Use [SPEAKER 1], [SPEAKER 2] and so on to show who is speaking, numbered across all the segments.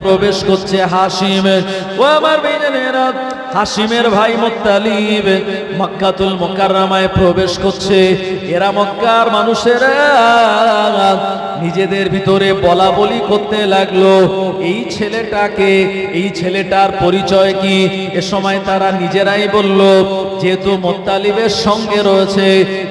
[SPEAKER 1] প্রবেশ করছে হাশিম। ও আমার ভাইজানেরা, হাশিমের ভাই মুত্তালিব মক্কাতুল মুকাররমায় প্রবেশ করছে। এরা মক্কার মানুষেরা নিজেদের ভিতরে বলা বলি করতে লাগলো, এই ছেলেটাকে, এই ছেলেটার পরিচয় কি? এ সময় তারা নিজেরাই বলল, যেহেতু মুত্তালিবের সঙ্গে রয়েছে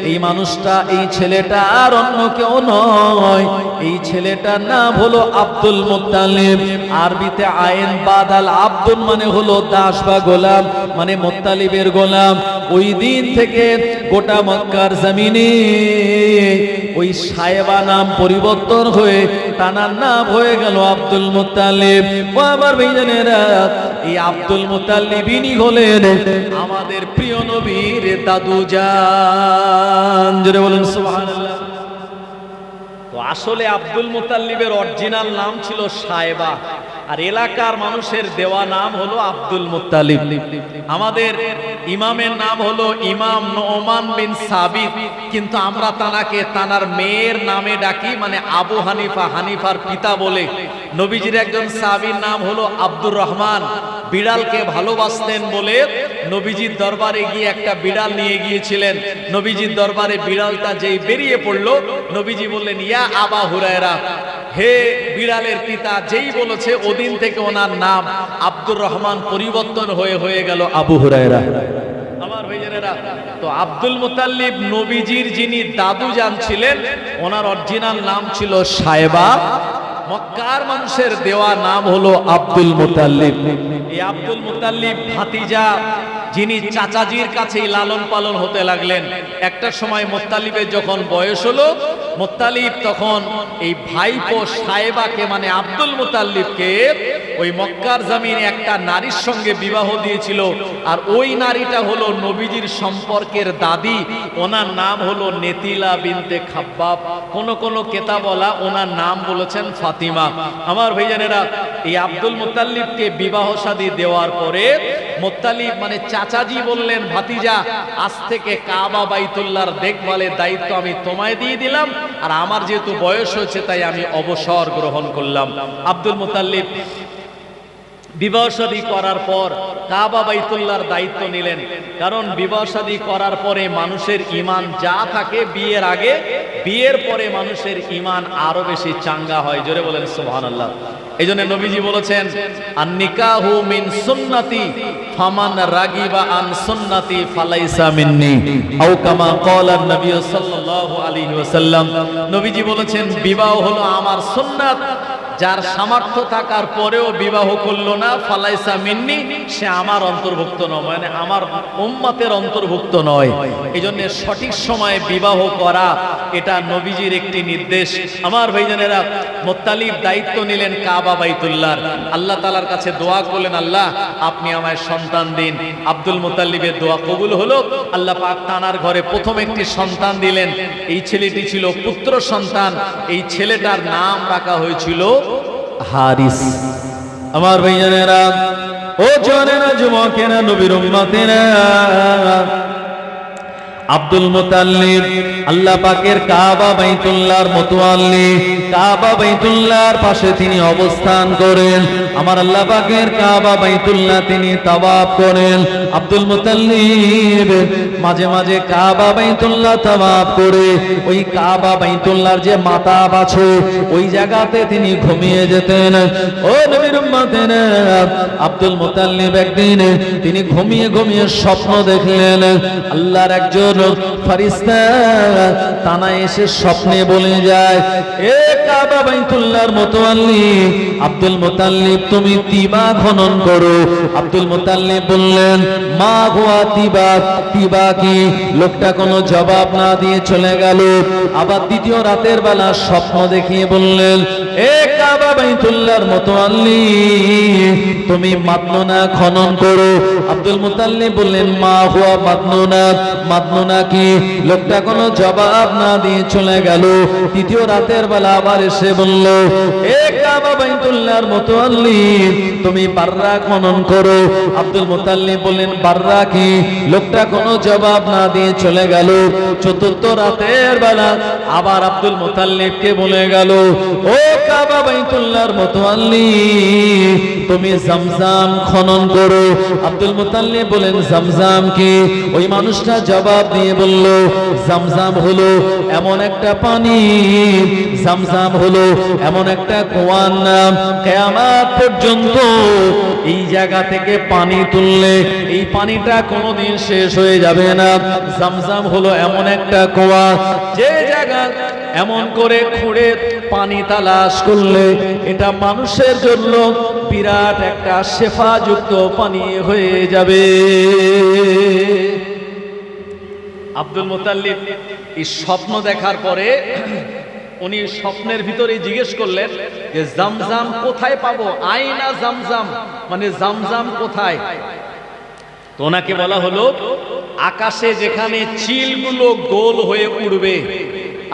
[SPEAKER 1] এই মানুষটা, এই ছেলেটা আর অন্য কেউ নয়, এই ছেলেটার নাম হলো আব্দুল মুত্তালিব। আরবিতে আইন বাদাল আব্দুল মানে হলো দাস বা গোলাম, মানে মুত্তালিবের গোলাম। ওই দিন থেকে গোটা মক্কার জমিনে ওই সায়েবা নাম পরিবর্তন হয়ে তানার নাম হয়ে গেল আব্দুল মুত্তালিব। ও আমার ভাইজানেরা, এই আব্দুল মুত্তালিবই হলেন আমাদের প্রিয় নবীর দাদু জান। জোরে বলেন সুবহানাল্লাহ। তো আসলে আব্দুল মুত্তালিবের অরিজিনাল নাম ছিল সায়েবা, আর এলাকার মানুষের দেওয়া নাম হলো আব্দুল মুত্তালিব। আমাদের ইমামের নাম হলো ইমাম নোমান বিন সাবিত, কিন্তু আমরা তানাকে তানার মেয়ের নামে ডাকি, মানে আবু হানিফা, হানিফার পিতা বলে। নবীজির একজন সাহাবীর নাম হলো আব্দুর রহমান, বিড়ালকে ভালোবাসতেন বলে নবীজির দরবারে গিয়ে একটা বিড়াল নিয়ে গিয়েছিলেন। নবীজির দরবারে বিড়ালটা যেই বেরিয়ে পড়লো, নবীজি বললেন, ইয়া আবা হুরায়রা, হে বিড়ালের পিতা। যেই বলেছে ওদিন থেকে ওনার নাম আব্দুর রহমান পরিবর্তন হয়ে গেল আবু হুরায়রা। আমার ভাইজানেরা, তো আব্দুল মুত্তালিব নবীজির যিনি দাদু জান ছিলেন, ওনার অরিজিনাল নাম ছিল সায়েবা। মক্কার মানুষের দেওয়া নাম হলো আব্দুল মুত্তালিব। এই আব্দুল মুত্তালিব ভাতিজা, যিনি চাচাজির কাছেই লালন পালন হতে লাগলেন। একটা সময় মুত্তালিবের যখন বয়স হলো, মুত্তালিব তখন এই ভাইপো সায়েবাকে, মানে আব্দুল মুত্তালিবকে, ওই মক্কার জমিনে একটা নারীর সঙ্গে বিবাহ দিয়েছিল। আর ওই নারীটা হলো নবীজির সম্পর্কের দাদি। ওনার নাম হলো নেতিলা বিনতে খাব্বাব। কোন কোন কেতাবলা ওনার নাম বলেছেন ফাতিমা। আমার ভাইজানেরা, এই আব্দুল মুত্তালিবকে বিবাহ শাদী দেওয়ার পরে মুত্তালিব মানে চাচাজি বললেন, ভাতিজা, আজ থেকে কাবা বাইতুল্লাহর দেখভালের দায়িত্ব আমি তোমায় দিয়ে দিলাম, আর আমার যেহেতু বয়স হয়েছে তাই আমি অবসর গ্রহণ করলাম। আব্দুল মুত্তালিব বিবাহ শাদী করার পর কাবা বাইতুল্লাহর দায়িত্ব নিলেন। কারণ বিবাহ শাদী করার পরে মানুষের ঈমান যা থাকে বিয়ের আগে, বিয়ের পরে মানুষের ঈমান আরো বেশি চাঙ্গা হয়। জোরে বলেন সুবহানাল্লাহ। এইজন্য নবীজি বলেছেন, আন নিকাহু মিন সুন্নতি ফামান রাগিবা আন সুন্নতি ফালাইসা মিন্নি, আও কামা ক্বালা নবী সাল্লাল্লাহু আলাইহি ওয়াসাল্লাম। নবীজি বলেছেন, বিবাহ হলো আমার সুন্নাত, যার সামর্থ্য থাকার পরেও বিবাহ করলো না, ফালাইসা মিন্নি, সে আমার অন্তর্ভুক্ত নয়, মানে আমার উম্মতের অন্তর্ভুক্ত নয়। এইজন্য সঠিক সময়ে বিবাহ করা এটা নবীজির একটি নির্দেশ। আমার ভাইজানেরা, মুত্তালিব দায়িত্ব নিলেন কাবা বাইতুল্লাহর। আল্লাহ তাআলার কাছে দোয়া করলেন, আল্লাহ আপনি আমায় সন্তান দিন। আব্দুল মুত্তালিবের দোয়া কবুল হলো। আল্লাহ পাক তানার ঘরে প্রথম একটি সন্তান দিলেন। এই ছেলেটি ছিল পুত্র সন্তান। এই ছেলেটার নাম রাখা হয়েছিল হারিস। আমার ভাইজানেরা, ও জওয়ানেরা, যুবকেরা, নবীর উম্মতেরা, আব্দুল মুত্তালিব আল্লাহ পাকের কাবা বাইতুল্লাহর মুতাওয়াল্লি, কাবা বাইতুল্লাহর পাশে তিনি অবস্থান করেন। আমার আল্লাহ পাকের কাবা বাইতুল্লাহ তিনি তাওয়াফ করেন। আব্দুল মুত্তালিব মাঝে মাঝে কাবা বাইতুল্লাহ তাওয়াফ করে ওই কাবা বাইতুল্লাহর যে মাতাব আছে ওই জায়গাতে তিনি ঘুমিয়ে যেতেন। ও নবীর উম্মতেরা, আব্দুল মুত্তালিব একদিন তিনি ঘুমিয়ে ঘুমিয়ে স্বপ্ন দেখলেন। আল্লাহর একজন ফেরেশতা তানা এসে স্বপ্নে বলে যায়, এ কাবা বাইতুল্লাহর মুতাওয়াল্লি আব্দুল মুত্তালিব, তুমি তিবা খনন করো। আব্দুল মুত্তালিব বললেন, মা হুয়া তিবা, তিবা কি? লোকটা কোনো জবাব না দিয়ে চলে গেল। আবার দ্বিতীয় রাতের বেলা স্বপ্ন দেখিয়ে বললেন, এ কাবা বাইতুল্লাহর মুতাওয়াল্লি, তুমি মাদনুনা খনন করো। আব্দুল মুত্তালিব বললেন, মা হুয়া মাদনুনা, মাদনুনা কি? লোকটা কোনো জবাব না দিয়ে চলে গেল। তৃতীয় রাতের বেলা আবার এসে বলল, এ কাবা বাইতুল্লাহর মুতাওয়াল্লি, তুমি বাররা খনন করো। আব্দুল মুত্তালিব বললেন, বাররা কি? লোকটা কোনো জবাব না দিয়ে চলে গেল। চতুর্থ রাতের বেলা আবার আব্দুল মুত্তালিবকে বলে গেল, ও কাবা বাইতুল্লাহর মুতাওয়াল্লি, তুমি জামজাম খনন করো। আব্দুল মুতাল্লিব বলেন জামজাম কি? ওই মানুষটা জবাব দিয়ে বলল জামজাম হলো এমন একটা পানি, জামজাম হলো এমন একটা কুয়ার নাম, কিয়ামত পর্যন্ত এই জায়গা থেকে পানি তুললে এই পানিটা কোনোদিন শেষ হয়ে যাবে না। জামজাম হলো এমন একটা কুয়া, যে জায়গা এমন করে খুঁড়ে পানি তালাশ করলে এটা মানুষের জন্য বিরাট একটা শেফাযুক্ত পানি হয়ে যাবে। আব্দুল মুতাল্লিব এই স্বপ্ন দেখার পরে উনি স্বপ্নের ভিতরে জিজ্ঞেস করলেন যে জামজাম কোথায় পাবো, আইনা জামজাম, মানে জামজাম কোথায়? তো ওনাকে বলা হলো আকাশে যেখানে চিলগুলো গোল হয়ে উড়বে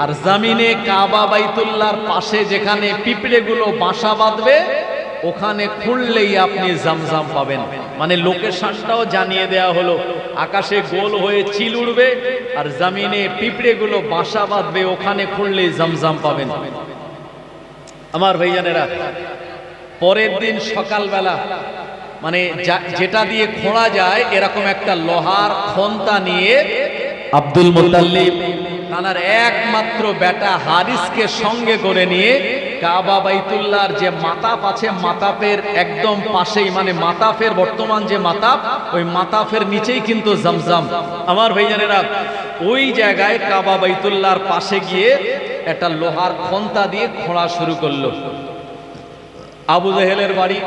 [SPEAKER 1] আর জমিনে কাবা বাইতুল্লাহর পাশে যেখানে পিঁপড়েগুলো বাসা বাঁধবে ওখানে খুঁড়লেই আপনি জামজাম পাবেন। মানে লোকেশনটাও জানিয়ে দেয়া হলো, আকাশে গোল হয়ে চিল উড়বে আর জমিনে পিঁপড়েগুলো বাসা বাঁধবে, ওখানে খুঁড়লেই জামজাম পাবেন। আমার ভাইজানেরা, পরের দিন সকালবেলা মানে যেটা দিয়ে খোঁড়া যায় এরকম একটা লোহার খন্তা নিয়ে আব্দুল মুতাল্লিব তার একমাত্র বেটা হারিসকে সঙ্গে করে নিয়ে কাবা বাইতুল্লাহর যে মাতাপ আছে মাতাপের একদম পাশেই, মানে মাতাফের বর্তমান যে মাতাপ ওই মাতাফের নিচেই কিন্তু জামজাম। আমার ভাইজানেরা, ওই জায়গায় কাবা বাইতুল্লাহর পাশে গিয়ে একটা লোহার খন্তা দিয়ে খোঁড়া শুরু করলো। আবু জেহেলের বাড়ি,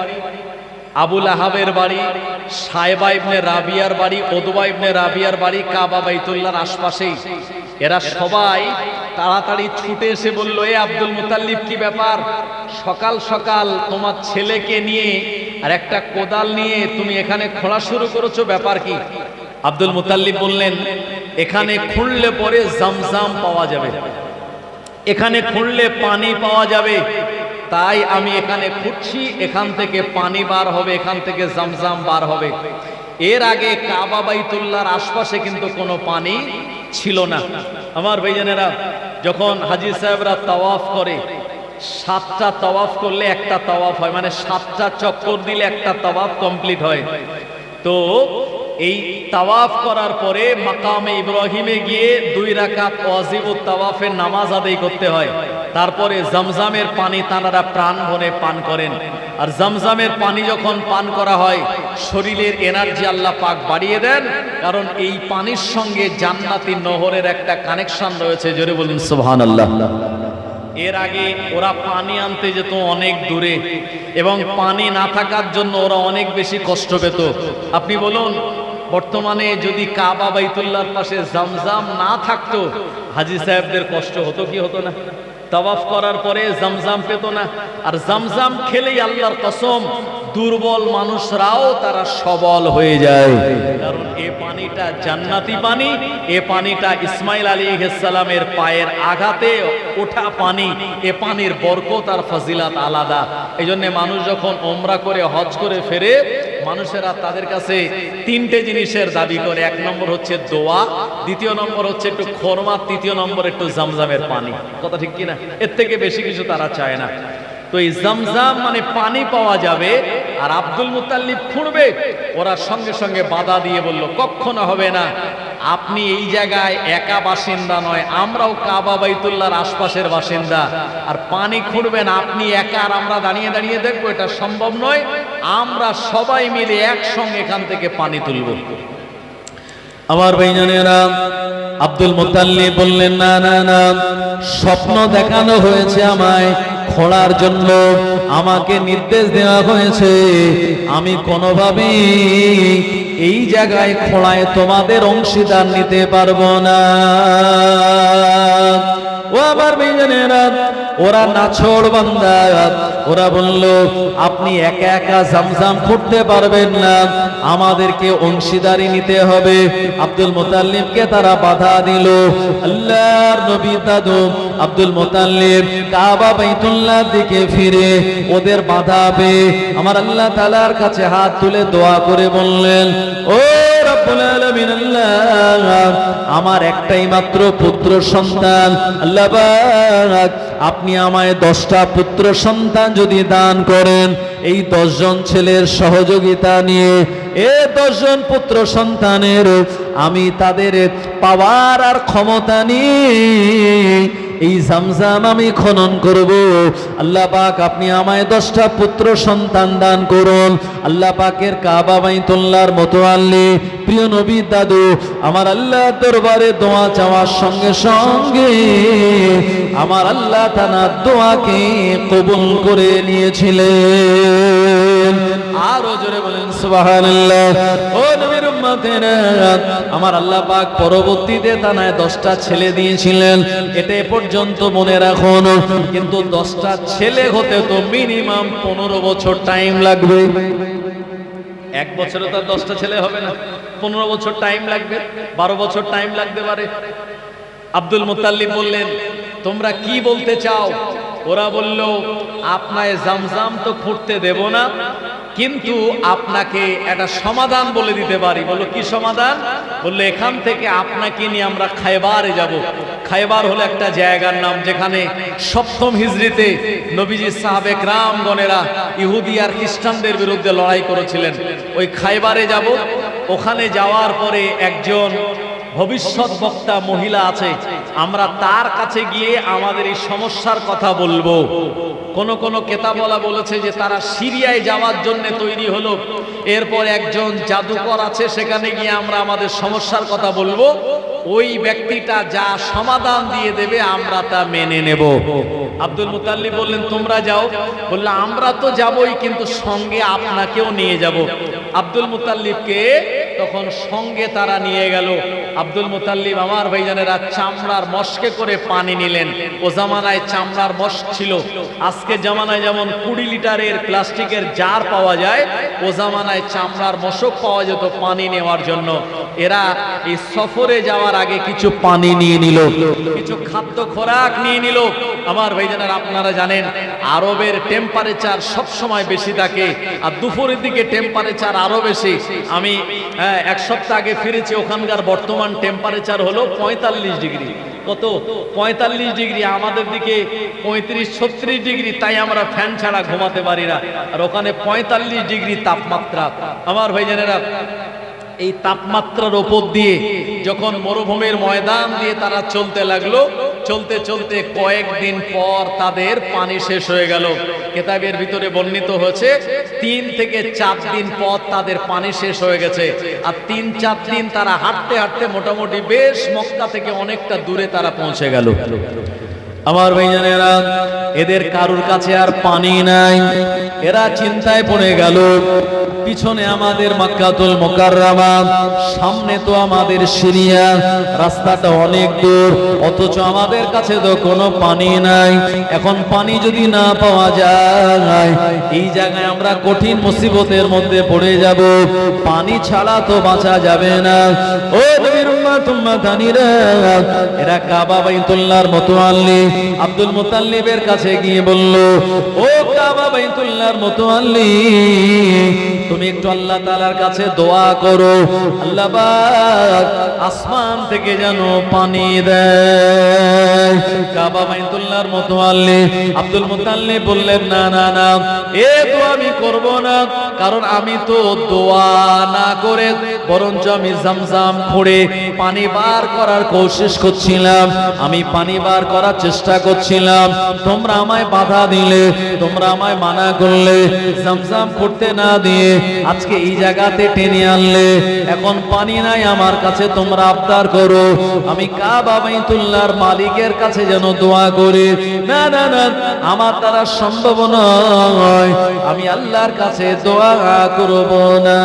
[SPEAKER 1] আবু লাহাবের বাড়ি, সায়বা ইবনে রাবিয়ার বাড়ি, উতবা ইবনে রাবিয়ার বাড়ি কাবা বাইতুল্লাহর আশপাশেই। এরা সবাই তাড়াতাড়ি ছুটে এসে বলল, এ আব্দুল মুতাল্লিব কি ব্যাপার, সকাল সকাল তোমার ছেলেকে নিয়ে আর একটা কোদাল নিয়ে তুমি এখানে খোঁড়া শুরু করেছো, ব্যাপার কি? আব্দুল মুতাল্লিব বললেন, এখানে খুঁড়লে পরে জামজাম পাওয়া যাবে, এখানে খুঁড়লে পানি পাওয়া যাবে, তাই আমি এখানে খুঁড়ছি, এখান থেকে পানি বার হবে, এখান থেকে জামজাম বার হবে। এর আগে কাবা বাইতুল্লাহর আশপাশে কিন্তু কোনো পানি ছিল না। আমার ভাইজানেরা, যখন হাজী সাহেবরা তাওয়াফ করে, 7টা তাওয়াফ করলে একটা তাওয়াফ হয়, মানে 7টা চক্কর দিলে একটা তাওয়াফ কমপ্লিট হয়। তো এই তাওয়াফ করার পরে মাকামে ইব্রাহিমে গিয়ে 2 রাকাত ওয়াজিবুত তাওয়াফের নামাজ আদায় করতে হয়। তারপরে জামজামের পানি তানারা প্রাণ ভরে পান করেন। আর জামজামের পানি যখন পান করা হয় শরীরের এনার্জি আল্লাহ পাক বাড়িয়ে দেন, কারণ এই পানির সঙ্গে জান্নাতি নহরের একটা কানেকশন রয়েছে। জোরে বলুন সুবহানাল্লাহ। এর আগে ওরা পানি আনতে যেত অনেক দূরে এবং পানি না থাকার জন্য ওরা অনেক বেশি কষ্ট পেত। আপনি বলুন, বর্তমানে যদি কাবা বাইতুল্লাহর পাশে জামজাম না থাকতো হাজী সাহেবদের কষ্ট হতো কি হতো না? তাওয়াফ করার পরে জামজাম পেত না, আর জামজাম খেলেই আল্লাহর কসম দুর্বল মানুষরাও তারা সবল হয়ে যায়, কারণ এ পানিটা জান্নাতি পানি, এ পানিটা ইসমাইল আলাইহিস সালামের পায়ের আঘাতে ওঠা পানি, এ পানির বরকত আর ফজিলত আলাদা। এই জন্য মানুষ যখন ওমরা করে হজ করে ফেরে মানুষেরা তাদের কাছে 3টে জিনিসের দাবি করে। 1 নম্বর হচ্ছে দোয়া, 2 নম্বর হচ্ছে একটু খোরমা, 3 নম্বর একটু জামজামের পানি। কথা ঠিক কিনা? এর থেকে বেশি কিছু তারা চায় না। তো এই জামজাম মানে পানি পাওয়া যাবে, আর আব্দুল মুতাল্লিব খুঁড়বে। ওরা সঙ্গে সঙ্গে বাধা দিয়ে বলল, কখনো হবে না, আপনি এই জায়গায় একা বাসিন্দা নয়, আমরাও কাবা বাইতুল্লাহর আশপাশের বাসিন্দা, আর পানি খুঁড়বেন আপনি একা আর আমরা দাঁড়িয়ে দাঁড়িয়ে দেখবো, এটা সম্ভব নয়। আমরা সবাই মিলে একসঙ্গে এখান থেকে পানি তুলব। আমার ভাইজানেরা, আব্দুল মুতাল্লিব বললেন, না না না, স্বপ্ন দেখানো হয়েছে আমায় খোঁড়ার জন্য, আমাকে নির্দেশ দেওয়া হয়েছে, আমি কোনোভাবেই এই জায়গায় খোঁড়ায় তোমাদের অংশীদার নিতে পারবো না। ও আমার ভাইজানেরা, ওরা নাছোড় বান্দা, ওরা বলল আপনি একা একা জামজাম খুঁড়তে পারবেন না, আমাদেরকে অংশীদারি নিতে হবে। আব্দুল মুতাল্লিবকে তারা বাধা দিল। আল্লাহর নবী দাদু আব্দুল মুতাল্লিব কাবা বাইতুল্লাহর দিকে ফিরে ওদের বাধা পেয়ে আমার আল্লাহ তাআলার কাছে হাত তুলে দোয়া করে বললেন, ও রব্বুল আলামিন, আল্লাহ, আমার একটাই মাত্র পুত্র সন্তান, আল্লাহ পাক আপনি আমায় 10টা পুত্র সন্তান যদি দান করেন, এই 10 জন ছেলের সহযোগিতা নিয়ে 10 জন পুত্র সন্তানের আমি তাদের পাওয়ার আর ক্ষমতা নিয়ে এই জামজাম আমি খনন করব। আল্লাহ পাক আপনি আমায় 10টা পুত্র সন্তান দান করুন। আল্লাহ পাকের কাবা বাইতুল্লাহর মুতাআল্লি প্রিয় নবী দাদু আমার আল্লাহর দরবারে দোয়া চাওয়ার সঙ্গে সঙ্গে আমার আল্লাহ তাআলা দোয়াকে কবুল করে নিয়েছিলেন। আরো জোরে বলেন সুবহানাল্লাহ। ও নবীর উম্মতেরা, আমার আল্লাহ পাক পরবর্তীতে তানায় 10টা ছেলে দিয়েছিলেন, এটা পর্যন্ত মনে রাখুন। কিন্তু 10টা ছেলে হতে তো মিনিমাম 15 বছর টাইম লাগবে। এক বছরে তো 10টা ছেলে হবে না, 15 বছর টাইম লাগবে, 12 বছর টাইম লাগতে পারে। আব্দুল মুত্তালিব বললেন, তোমরা কি বলতে চাও? ওরা বলল, আপনায় জামজাম তো ফুটতে দেব না, কিন্তু আপনাকে একটা সমাধান বলে দিতে পারি। বলল, কি সমাধান? বলল, এখান থেকে আপনাকে নিয়ে আমরা খায়বারে যাব। খায়বার হলো একটা জায়গার নাম, যেখানে 7ম হিজরিতে নবীজি সাহাবে کرامগণেরা ইহুদি আর খ্রিস্টানদের বিরুদ্ধে লড়াই করেছিলেন। ওই খায়বারে যাব। ওখানে যাওয়ার পরে একজন ভবিষ্যৎ বক্তা মহিলা আছে, আমরা তার কাছে গিয়ে আমাদের এই সমস্যার কথা বলবো। কোন কোন কেতাবওয়ালা বলেছে যে তারা সিরিয়ায় যাওয়ার জন্য তৈরি হলো। এরপর একজন জাদুকর আছে, সেখানে গিয়ে আমরা আমাদের সমস্যার কথা বলবো, ওই ব্যক্তিটা যা সমাধান দিয়ে দেবে আমরা তা মেনে নেব। আব্দুল মুত্তালিব বললেন, তোমরা যাও। বলল, আমরা তো যাবই, কিন্তু সঙ্গে আপনাকেও নিয়ে যাব। আব্দুল মুত্তালিবকে তখন সঙ্গে তারা নিয়ে গেল। আব্দুল মুত্তালিব আমার ভাইজানেরা চামড়ার মশকে করে পানি নিলেন। ও জামানায় চামড়ার মশক ছিল। আজকে জামানায় যেমন 20 লিটারের প্লাস্টিকের জার পাওয়া যায়, ও জামানায় চামড়ার মশক পাওয়া যেত পানি নেওয়ার জন্য। এরা এই সফরে যাওয়ার আগে কিছু পানি নিয়ে নিল, কিছু খাদ্য খোরাক নিয়ে নিল। আমার ভাইজানেরা আপনারা জানেন আরবের টেম্পারেচার সব সময় বেশি থাকে, আর দুপুরের দিকে টেম্পারেচার আরো বেশি। আমি 1 সপ্তাহ আগে ফিরেছি, ওখানকার বর্তমান টেম্পারেচার হলো 45 ডিগ্রি। কত? 45 ডিগ্রি। আমাদের দিকে 35-36 ডিগ্রি, তাই আমরা ফ্যান ছাড়া ঘুমাতে পারি না। আর ওখানে 45 ডিগ্রি তাপমাত্রা। আমার ভাইজানেরা এই তাপমাত্রার উপর দিয়ে যখন মরুভূমির ময়দান দিয়ে তারা চলতে লাগলো, চলতে চলতে কয়েকদিন পর তাদের পানি শেষ হয়ে গেল। কিতাবের ভিতরে বর্ণিত হয়েছে 3 থেকে 4 দিন পর তাদের পানি শেষ হয়ে গেছে। আর 3-4 দিন তারা হাঁটতে হাঁটতে মোটামুটি বেশ মক্কা থেকে অনেকটা দূরে তারা পৌঁছে গেল। আমার ভাইজানেরা, এদের কারুর কাছে আর পানি নাই। এরা চিন্তায় পড়ে গেল, পিছনে আমাদের মক্কাতুল মুকাররমা, সামনে তো আমাদের সিরিয়া, রাস্তাটা অনেক দূর, অথচ আমাদের কাছে তো কোনো পানি নাই। এখন পানি যদি না পাওয়া যায়, এই জায়গায় আমরা কঠিন মুসিবতের মধ্যে পড়ে যাব। পানি ছাড়া তো বাঁচা যাবে না। ও নবীর উম্মত উম্মতানিরা, এরা কাবা বাইতুল্লাহর মুতাআল্লি আব্দুল মুত্তালিবের কাছে গিয়ে বলল, ও কাবা বাইতুল্লাহর মুতাআল্লি, তুমি একটু আল্লাহ তাআলার কাছে দোয়া করো, আল্লাহ পাক আসমান থেকে যেন পানি দেয়। কাবা বাইতুল্লাহর মুতাআল্লি আব্দুল মুত্তালিব বললেন, না না না, এ দোয়া আমি করব না, কারণ আমি তো দোয়া না করে বরঞ্চ আমি জামজাম খুঁড়ে পানি বার করার কোশিশ করছিলাম, আমি পানি বার করার চেষ্টা করছিলাম। তোমরা আমায় বাধা দিলে, তোমরা আমায় মানা করলে, জামজাম করতে না দিয়ে আজকে এই জায়গাতে টেনে আনলে। এখন পানি নাই আমার কাছে, তোমরা আবদার করো আমি কাবা বাইতুল্লাহর মালিকের কাছে যেন দোয়া করি। না না না, আমার দ্বারা সম্ভব নয়, আমি আল্লাহর কাছে দোয়া করব না।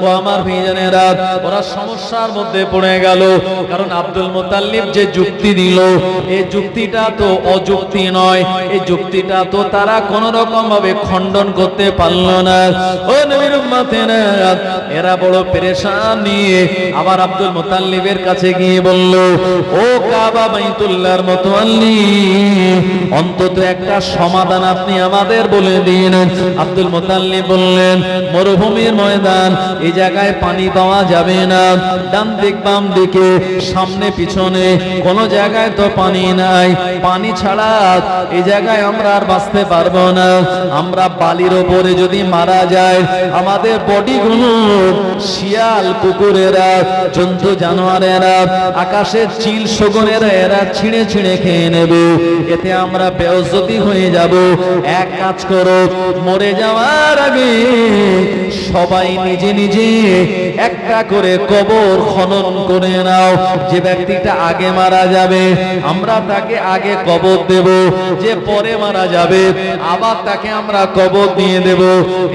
[SPEAKER 1] ও আমার ভাইজানেরা, ওরা সমস্যার মধ্যে পড়ে গেল, কারণ আব্দুল মুত্তালিব যে যুক্তি দিল, এই যুক্তিটা তো অযুক্তি নয়, এই যুক্তিটা তো তারা কোন রকম ভাবে খণ্ডন করতে পারল না। ও নবীর উম্মতেরা, এরা বড় পেরেশান নিয়ে আবার আব্দুল মুত্তালিবের কাছে গিয়ে বলল, ও কাবা বাইতুল্লাহর মুতাআল্লি, অন্তত একটা সমাধান আপনি আমাদের বলে দিন। আব্দুল মুত্তালিব মুতাল্লিব বললেন, মরুভূমির ময়দান, এই জায়গায় পানি পাওয়া যাবে না। ডান দিক বাম দিকে সামনে পিছনে কোনো জায়গায় তো পানি নাই, পানি ছাড়া এই জায়গায় আমরা আর বাঁচতে পারবো না। আমরা বালির ওপরে যদি মারা যায়, আমাদের বডিগুলো শিয়াল কুকুরেরা, জন্তু জানোয়ারেরা, আকাশের চিল শগুনেরা এরা ছিঁড়ে ছিঁড়ে খেয়ে নেবে, এতে আমরা বেইজ্জতি হয়ে যাব। এক কাজ করো, মরে যাওয়ার আগে সবাই নিজে নিজে একটা করে কবর খনন করে নাও। যে ব্যক্তিটা আগে মারা যাবে আমরা তাকে আগে কবর দেব, যে পরে মারা যাবে আবার তাকে আমরা কবর দিয়ে দেব।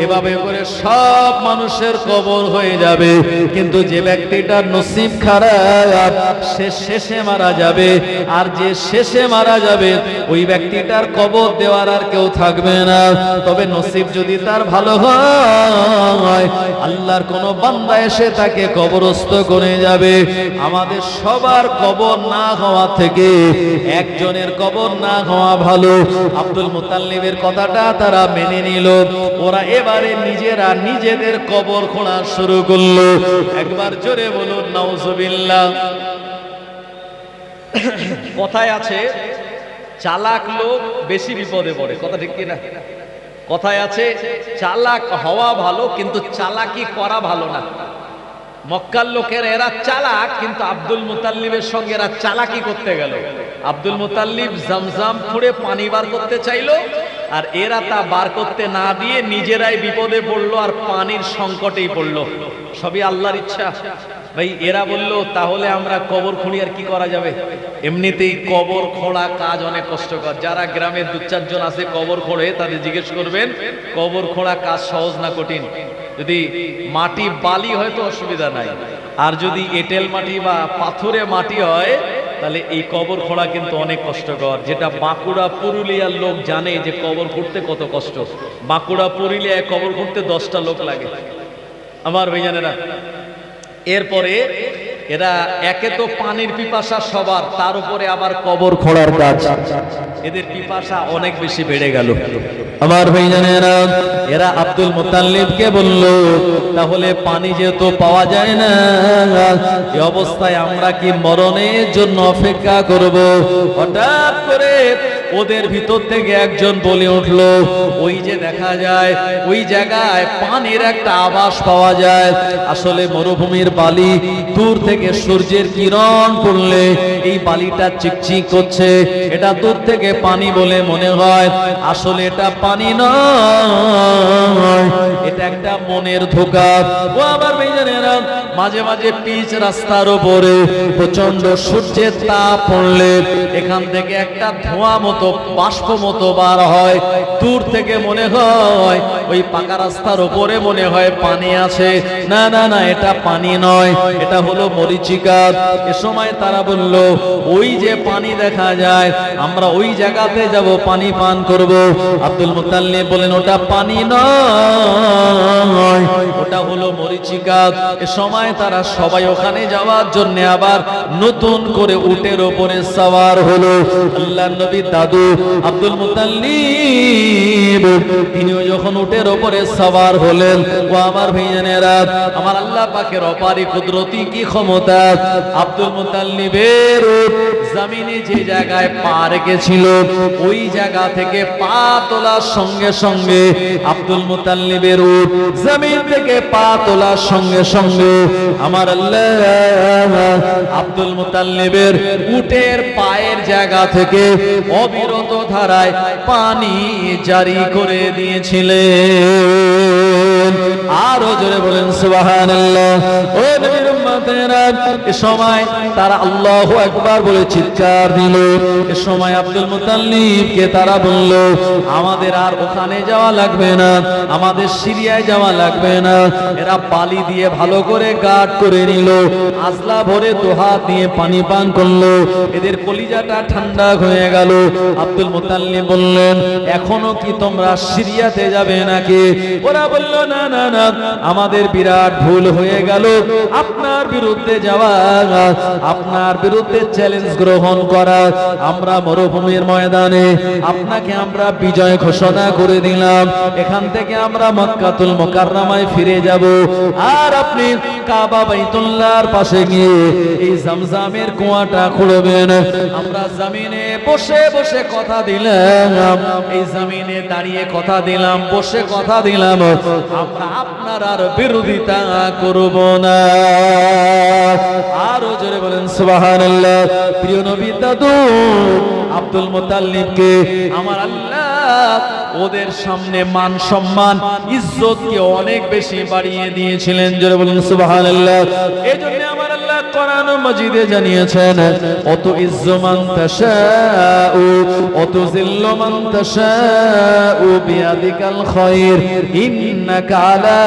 [SPEAKER 1] এভাবে করে সব মানুষের কবর হয়ে যাবে। কিন্তু যে ব্যক্তিটার নসিব খারাপ সে শেষে মারা যাবে, আর যে শেষে মারা যাবে ওই ব্যক্তিটার কবর দেওয়ার আর কেউ থাকবে না। তবে নসিব যদি তার ভালো হয়, আল্লাহর কোন বান্দা এসে তাকে কবরস্থ করে যাবে। আমাদের সবার কবর না হওয়া থেকে একজনের কবর না হওয়া ভালো। আব্দুল মুতাল্লিবের কথাটা তারা মেনে নিল। ওরা এবারে নিজেরা নিজেদের কবর খোঁড়া শুরু করলো। একবার জোরে বলুন নাউজুবিল্লাহ। কথায় আছে, চালাক লোক বেশি বিপদে পড়ে, কথা ঠিক কিনা? কথায় আছে, চালাক হওয়া ভালো কিন্তু চালাকি করা ভালো না। মক্কার লোকের এরা চালাক, কিন্তু আব্দুল মুতাল্লিবের সঙ্গে এরা চালাকি করতে গেল। আব্দুল মুতাল্লিব জামজাম খুঁড়ে পানি বার করতে চাইলো, আর এরা তা বার করতে না দিয়ে নিজেরাই বিপদে পড়লো আর পানির সংকটেই পড়লো। সবই আল্লাহর ইচ্ছা। ভাই এরা বললো তাহলে আমরা কবর খুঁড়ি, আর কি করা যাবে? এমনিতেই কবর খোঁড়া কাজ অনেক কষ্টকর। যারা গ্রামের 2-4 জন আছে কবর খোঁড়ে, তাদের জিজ্ঞেস করবেন কবর খোঁড়া কাজ সহজ না কঠিন। যদি মাটি বালি হয় তো অসুবিধা নাই, আর যদি এঁটেল মাটি বা পাথুরে মাটি হয় তাহলে এই কবর খোঁড়া কিন্তু অনেক কষ্টকর। যেটা বাঁকুড়া পুরুলিয়ার লোক জানে যে কবর খুঁড়তে কত কষ্ট। বাঁকুড়া পুরুলিয়ায় কবর খুঁড়তে 10টা লোক লাগে আমার ভাইজানেরা। এরপরে এরা একে তো পানির পিপাসা সবার, তার উপরে আবার কবর খোঁড়ার কাজ, এদের পিপাসা অনেক বেশি বেড়ে গেল আমার ভাইজানেরা। এরা আব্দুল মুতাল্লিবকে বলল, তাহলে পানি যেহেতু পাওয়া যায় না, এই অবস্থায় আমরা কি মরণের জন্য অপেক্ষা করব? হঠাৎ করে ওদের ভিতর থেকে একজন বলে উঠলো, ওই যে দেখা যায় ওই জায়গায় পানির একটা আভাস পাওয়া যায়। আসলে মরুভূমির বালি, দূর থেকে সূর্যের কিরণ পড়লে এই বালিটা চিকচিক করছে, এটা দূর থেকে পানি বলে মনে হয়, আসলে এটা পানি নয়, এটা একটা মনের ধোঁকা। ও আমার ভাইজানেরা, মাঝে মাঝে পিচ রাস্তার উপরে প্রচন্ড সূর্যের তাপ পড়লে এখান থেকে একটা ধোঁয়া মতো, বাষ্প মতো বার হয়। দূর থেকে মনে হয় ওই পাকা রাস্তার উপরে মনে হয় পানি আছে। না না না, এটা পানি নয়, এটা হলো মরিচিকা। এ সময় তারা বলল, ওই যে পানি দেখা যায়, আমরা ওই জায়গাতে যাব, পানি পান করব। আব্দুল মুতাল্লিব বলেন, ওটা পানি নয়, ওটা হলো মরিচিকা। এ সময় তারা সবাই ওখানে যাওয়ার জন্য আবার নতুন করে উটের উপরে সওয়ার হলো। আল্লাহর নবী দাদু আব্দুল মুতাল্লিব তিনিও যখন উটের উপরে সওয়ার হলেন, ও আমার ভাইজানেরা, আমার আল্লাহ পাকের অপারী কুদরতি কি ক্ষমতা! আব্দুল মুতাল্লিবের উট জমিনে যে জায়গায় পা রেখেছিল, ওই জায়গা থেকে পা তোলার সঙ্গে সঙ্গে আব্দুল মুতাল্লিবের উট জমিন থেকে পা তোলার সঙ্গে সঙ্গে আমার আল্লাহ আব্দুল মুতাল্লিবের উটের পায়ের জায়গা থেকে অবিরত ধারায় পানি জারি করে দিয়েছিলেন। আরো জোরে বলেন সুবহানাল্লাহ। ও নবীর উম্মতেরা, এ সময় তারা আল্লাহু আকবার বলে চিৎকার দিল। এ সময় আব্দুল মুতাল্লিবকে তারা বলল, আমাদের আর ওখানে যাওয়া লাগবে না, আমাদের সিরিয়ায় যাওয়া লাগবে না। এরা বালি দিয়ে ভালো করে গাঁট করে নিল, আজলা ভরে দোহাত দিয়ে পানি পান করলো, এদের কলিজাটা ঠান্ডা হয়ে গেল। আব্দুল মুতাল্লিব বললেন, এখনো কি তোমরা সিরিয়াতে যাবে নাকি? ওরা বলল, না না না, আমাদের বিরাট ভুল হয়ে গেল, আপনার আপনার বিরুদ্ধে যাওয়া, আপনার বিরুদ্ধে চ্যালেঞ্জ গ্রহণ করা। আমরা মরুভূমির ময়দানে আপনাকে আমরা বিজয় ঘোষণা করে দিলাম, এখান থেকে আমরা মক্কাতুল মুকাররমায় ফিরে যাব, আর আপনি কাবা বাইতুল্লাহর পাশে গিয়ে এই zamzaমের কুয়াটা খুঁড়বেন। আমরা জমিনে বসে বসে কথা দিলাম, এই জমিনে দাঁড়িয়ে কথা দিলাম, বসে কথা দিলাম, আমরা আপনার আর বিরোধিতা করব না। আরো জোরে বলেন সুবহানাল্লাহ। প্রিয় নবী দাদু আব্দুল মুত্তালিবকে আমার আল্লাহ ওদের সামনে মান সম্মান ইজ্জতকে অনেক বেশি বাড়িয়ে দিয়েছিলেন। জোরে বলেন সুবহানাল্লাহ। এজন্য আমার আল্লাহ কোরআন মাজিদে জানিয়েছেন, অত ইজ্জু মান তাশাউ অত জিল্লু মান তাশাউ বিয়াদিকাল খায়র ইন্নাকা আলা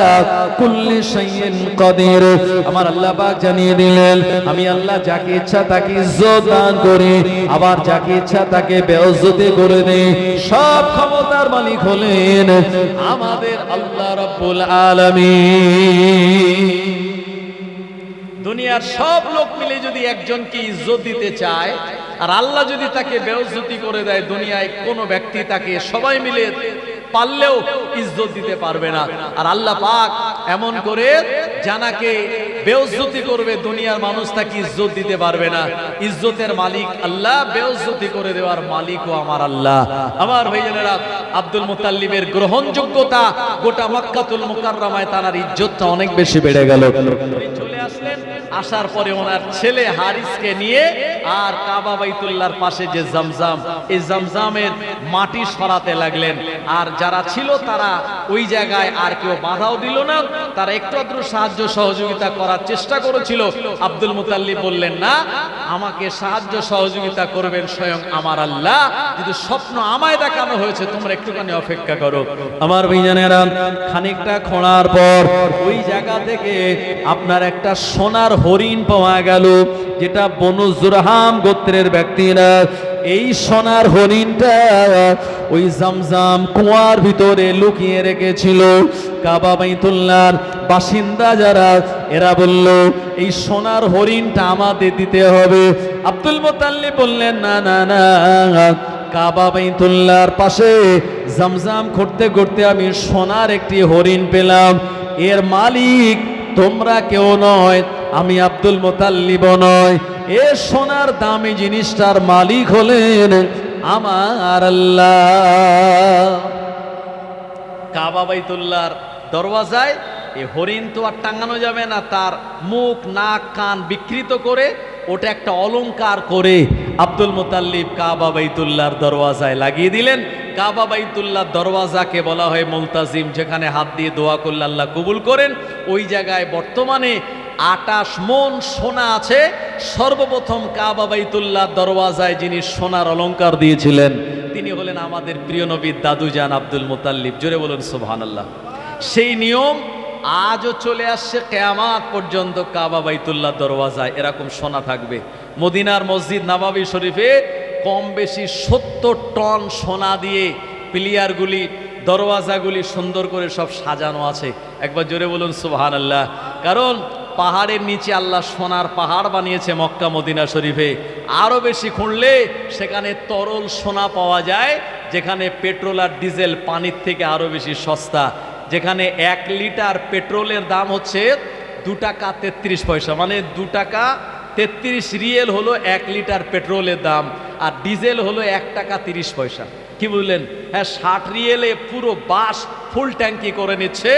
[SPEAKER 1] কুল্লি শাইইন কাদির। আমার আল্লাহ পাক জানিয়ে দিলেন, আমি আল্লাহ যাকে ইচ্ছা তাকে ইজ্জত দান করি, আবার যাকে ইচ্ছা তাকে বেইজ্জতি করে দেই। সব ক্ষমতার মালিক হলেন আমাদের আল্লাহ রাব্বুল আলামিন। দুনিয়ার সব লোক মিলে যদি একজনকে ইজ্জত দিতে চায় আর আল্লাহ যদি তাকে বেইজ্জতি করে দেয়, দুনিয়ায় কোনো ব্যক্তি তাকে সবাই মিলে পারলেও ইজ্জত দিতে পারবে না। আর আল্লাহ পাক এমন করে জানাকে বেইজ্জতি করবে, দুনিয়ার মানুষ তাকে ইজ্জত দিতে পারবে না। ইজ্জতের মালিক আল্লাহ, বেইজ্জতি করে দেওয়ার মালিকও আমার আল্লাহ। আমার ভাইয়েরা, আব্দুল মুত্তালিবের গ্রহণযোগ্যতা গোটা মক্কাতুল মুকাররমায় তার ইজ্জতটা অনেক বেশি বেড়ে গেল। চলে আসলেন, আসার পরে ওনার ছেলে হারিসকে নিয়ে আর কাবা বাইতুল্লাহর পাশে যে zamzam, এই zamzaমের মাটি সরাতে লাগলেন। আর যারা ছিল তারা ওই জায়গায় আর কেউ বাধাও দিল না, তারা একটু আধটু সাহায্য সহযোগিতা করার চেষ্টা করেছিল। আব্দুল মুত্তালিব বললেন, না, আমাকে সাহায্য সহযোগিতা করবেন স্বয়ং আমার আল্লাহ, কিন্তু স্বপ্ন আমায় দেখানো হয়েছে, তোমরা একটুখানি অপেক্ষা করো। আমার ভাইজানেরা, খানিকটা খোঁড়ার পর ওই জায়গা থেকে আপনার একটা সোনার হরিণ পাওয়া গেল, যেটা বনু জুরহাম গোত্রের ব্যক্তিরা এই সোনার হরিণটা ওই zamzam কুয়ার ভিতরে লুকিয়ে রেখেছিল। কাবা বাইতুল্লাহর বাসিন্দা যারা, এরা বলল এই সোনার হরিণটা আমাদের দিতে হবে। আব্দুল মুত্তালিব বললেন, না না না, কাবা বাইতুল্লাহর পাশে zamzam করতে করতে আমি সোনার একটি হরিণ পেলাম, এর মালিক তোমরা কেউ নয়, আমি আব্দুল মুত্তালিব নয়, এ সোনার দামি জিনিসটার মালিক হলেন আমার আল্লাহ। কাবা বাইতুল্লাহর দরওয়াজায় এই হরিণ তো আর টাঙানো যাবে না, তার মুখ নাক কান বিকৃত করে ওটা একটা অলংকার করে আব্দুল মুত্তালিব কাবা বাইতুল্লাহর দরওয়াজায় লাগিয়ে দিলেন। কাবা বাইতুল্লাহর দরওয়াজাকে বলা হয় মুলতাজিম, যেখানে হাত দিয়ে দোয়া করলে আল্লাহ কবুল করেন। ওই জায়গায় বর্তমানে 28 মণ সোনা আছে। সর্বপ্রথম কাবা বাইতুল্লাহর দরওয়াজায় যিনি সোনার অলংকার দিয়েছিলেন তিনি হলেন আমাদের প্রিয় নবীর দাদুজান আব্দুল মুত্তালিব। জোরে বলুন সুবহানাল্লাহ। সেই নিয়ম আজও চলে আসছে, কিয়ামত পর্যন্ত কাবা বাইতুল্লাহর দরওয়াজায় এরকম সোনা থাকবে। মদিনার মসজিদ নববী শরীফে কম বেশি 70 টন সোনা দিয়ে পিলিয়ারগুলি, দরওয়াজাগুলি সুন্দর করে সব সাজানো আছে। একবার জোরে বলুন সুবহানাল্লাহ। কারণ পাহাড়ের নিচে আল্লাহ সোনার পাহাড় বানিয়েছে মক্কা মদিনা শরীফে। আরও বেশি খুঁড়লে সেখানে তরল সোনা পাওয়া যায়, যেখানে পেট্রোল আর ডিজেল পানির থেকে আরও বেশি সস্তা। যেখানে 1 লিটার পেট্রোলের দাম হচ্ছে 2 টাকা 33 পয়সা, মানে 2 টাকা 33 রিয়েল হলো 1 লিটার পেট্রোলের দাম, আর ডিজেল হলো 1 টাকা 30 পয়সা। কি বললেন? হ্যাঁ, 60 রিয়েলে পুরো বাস ফুল ট্যাঙ্কি করে নিচ্ছে,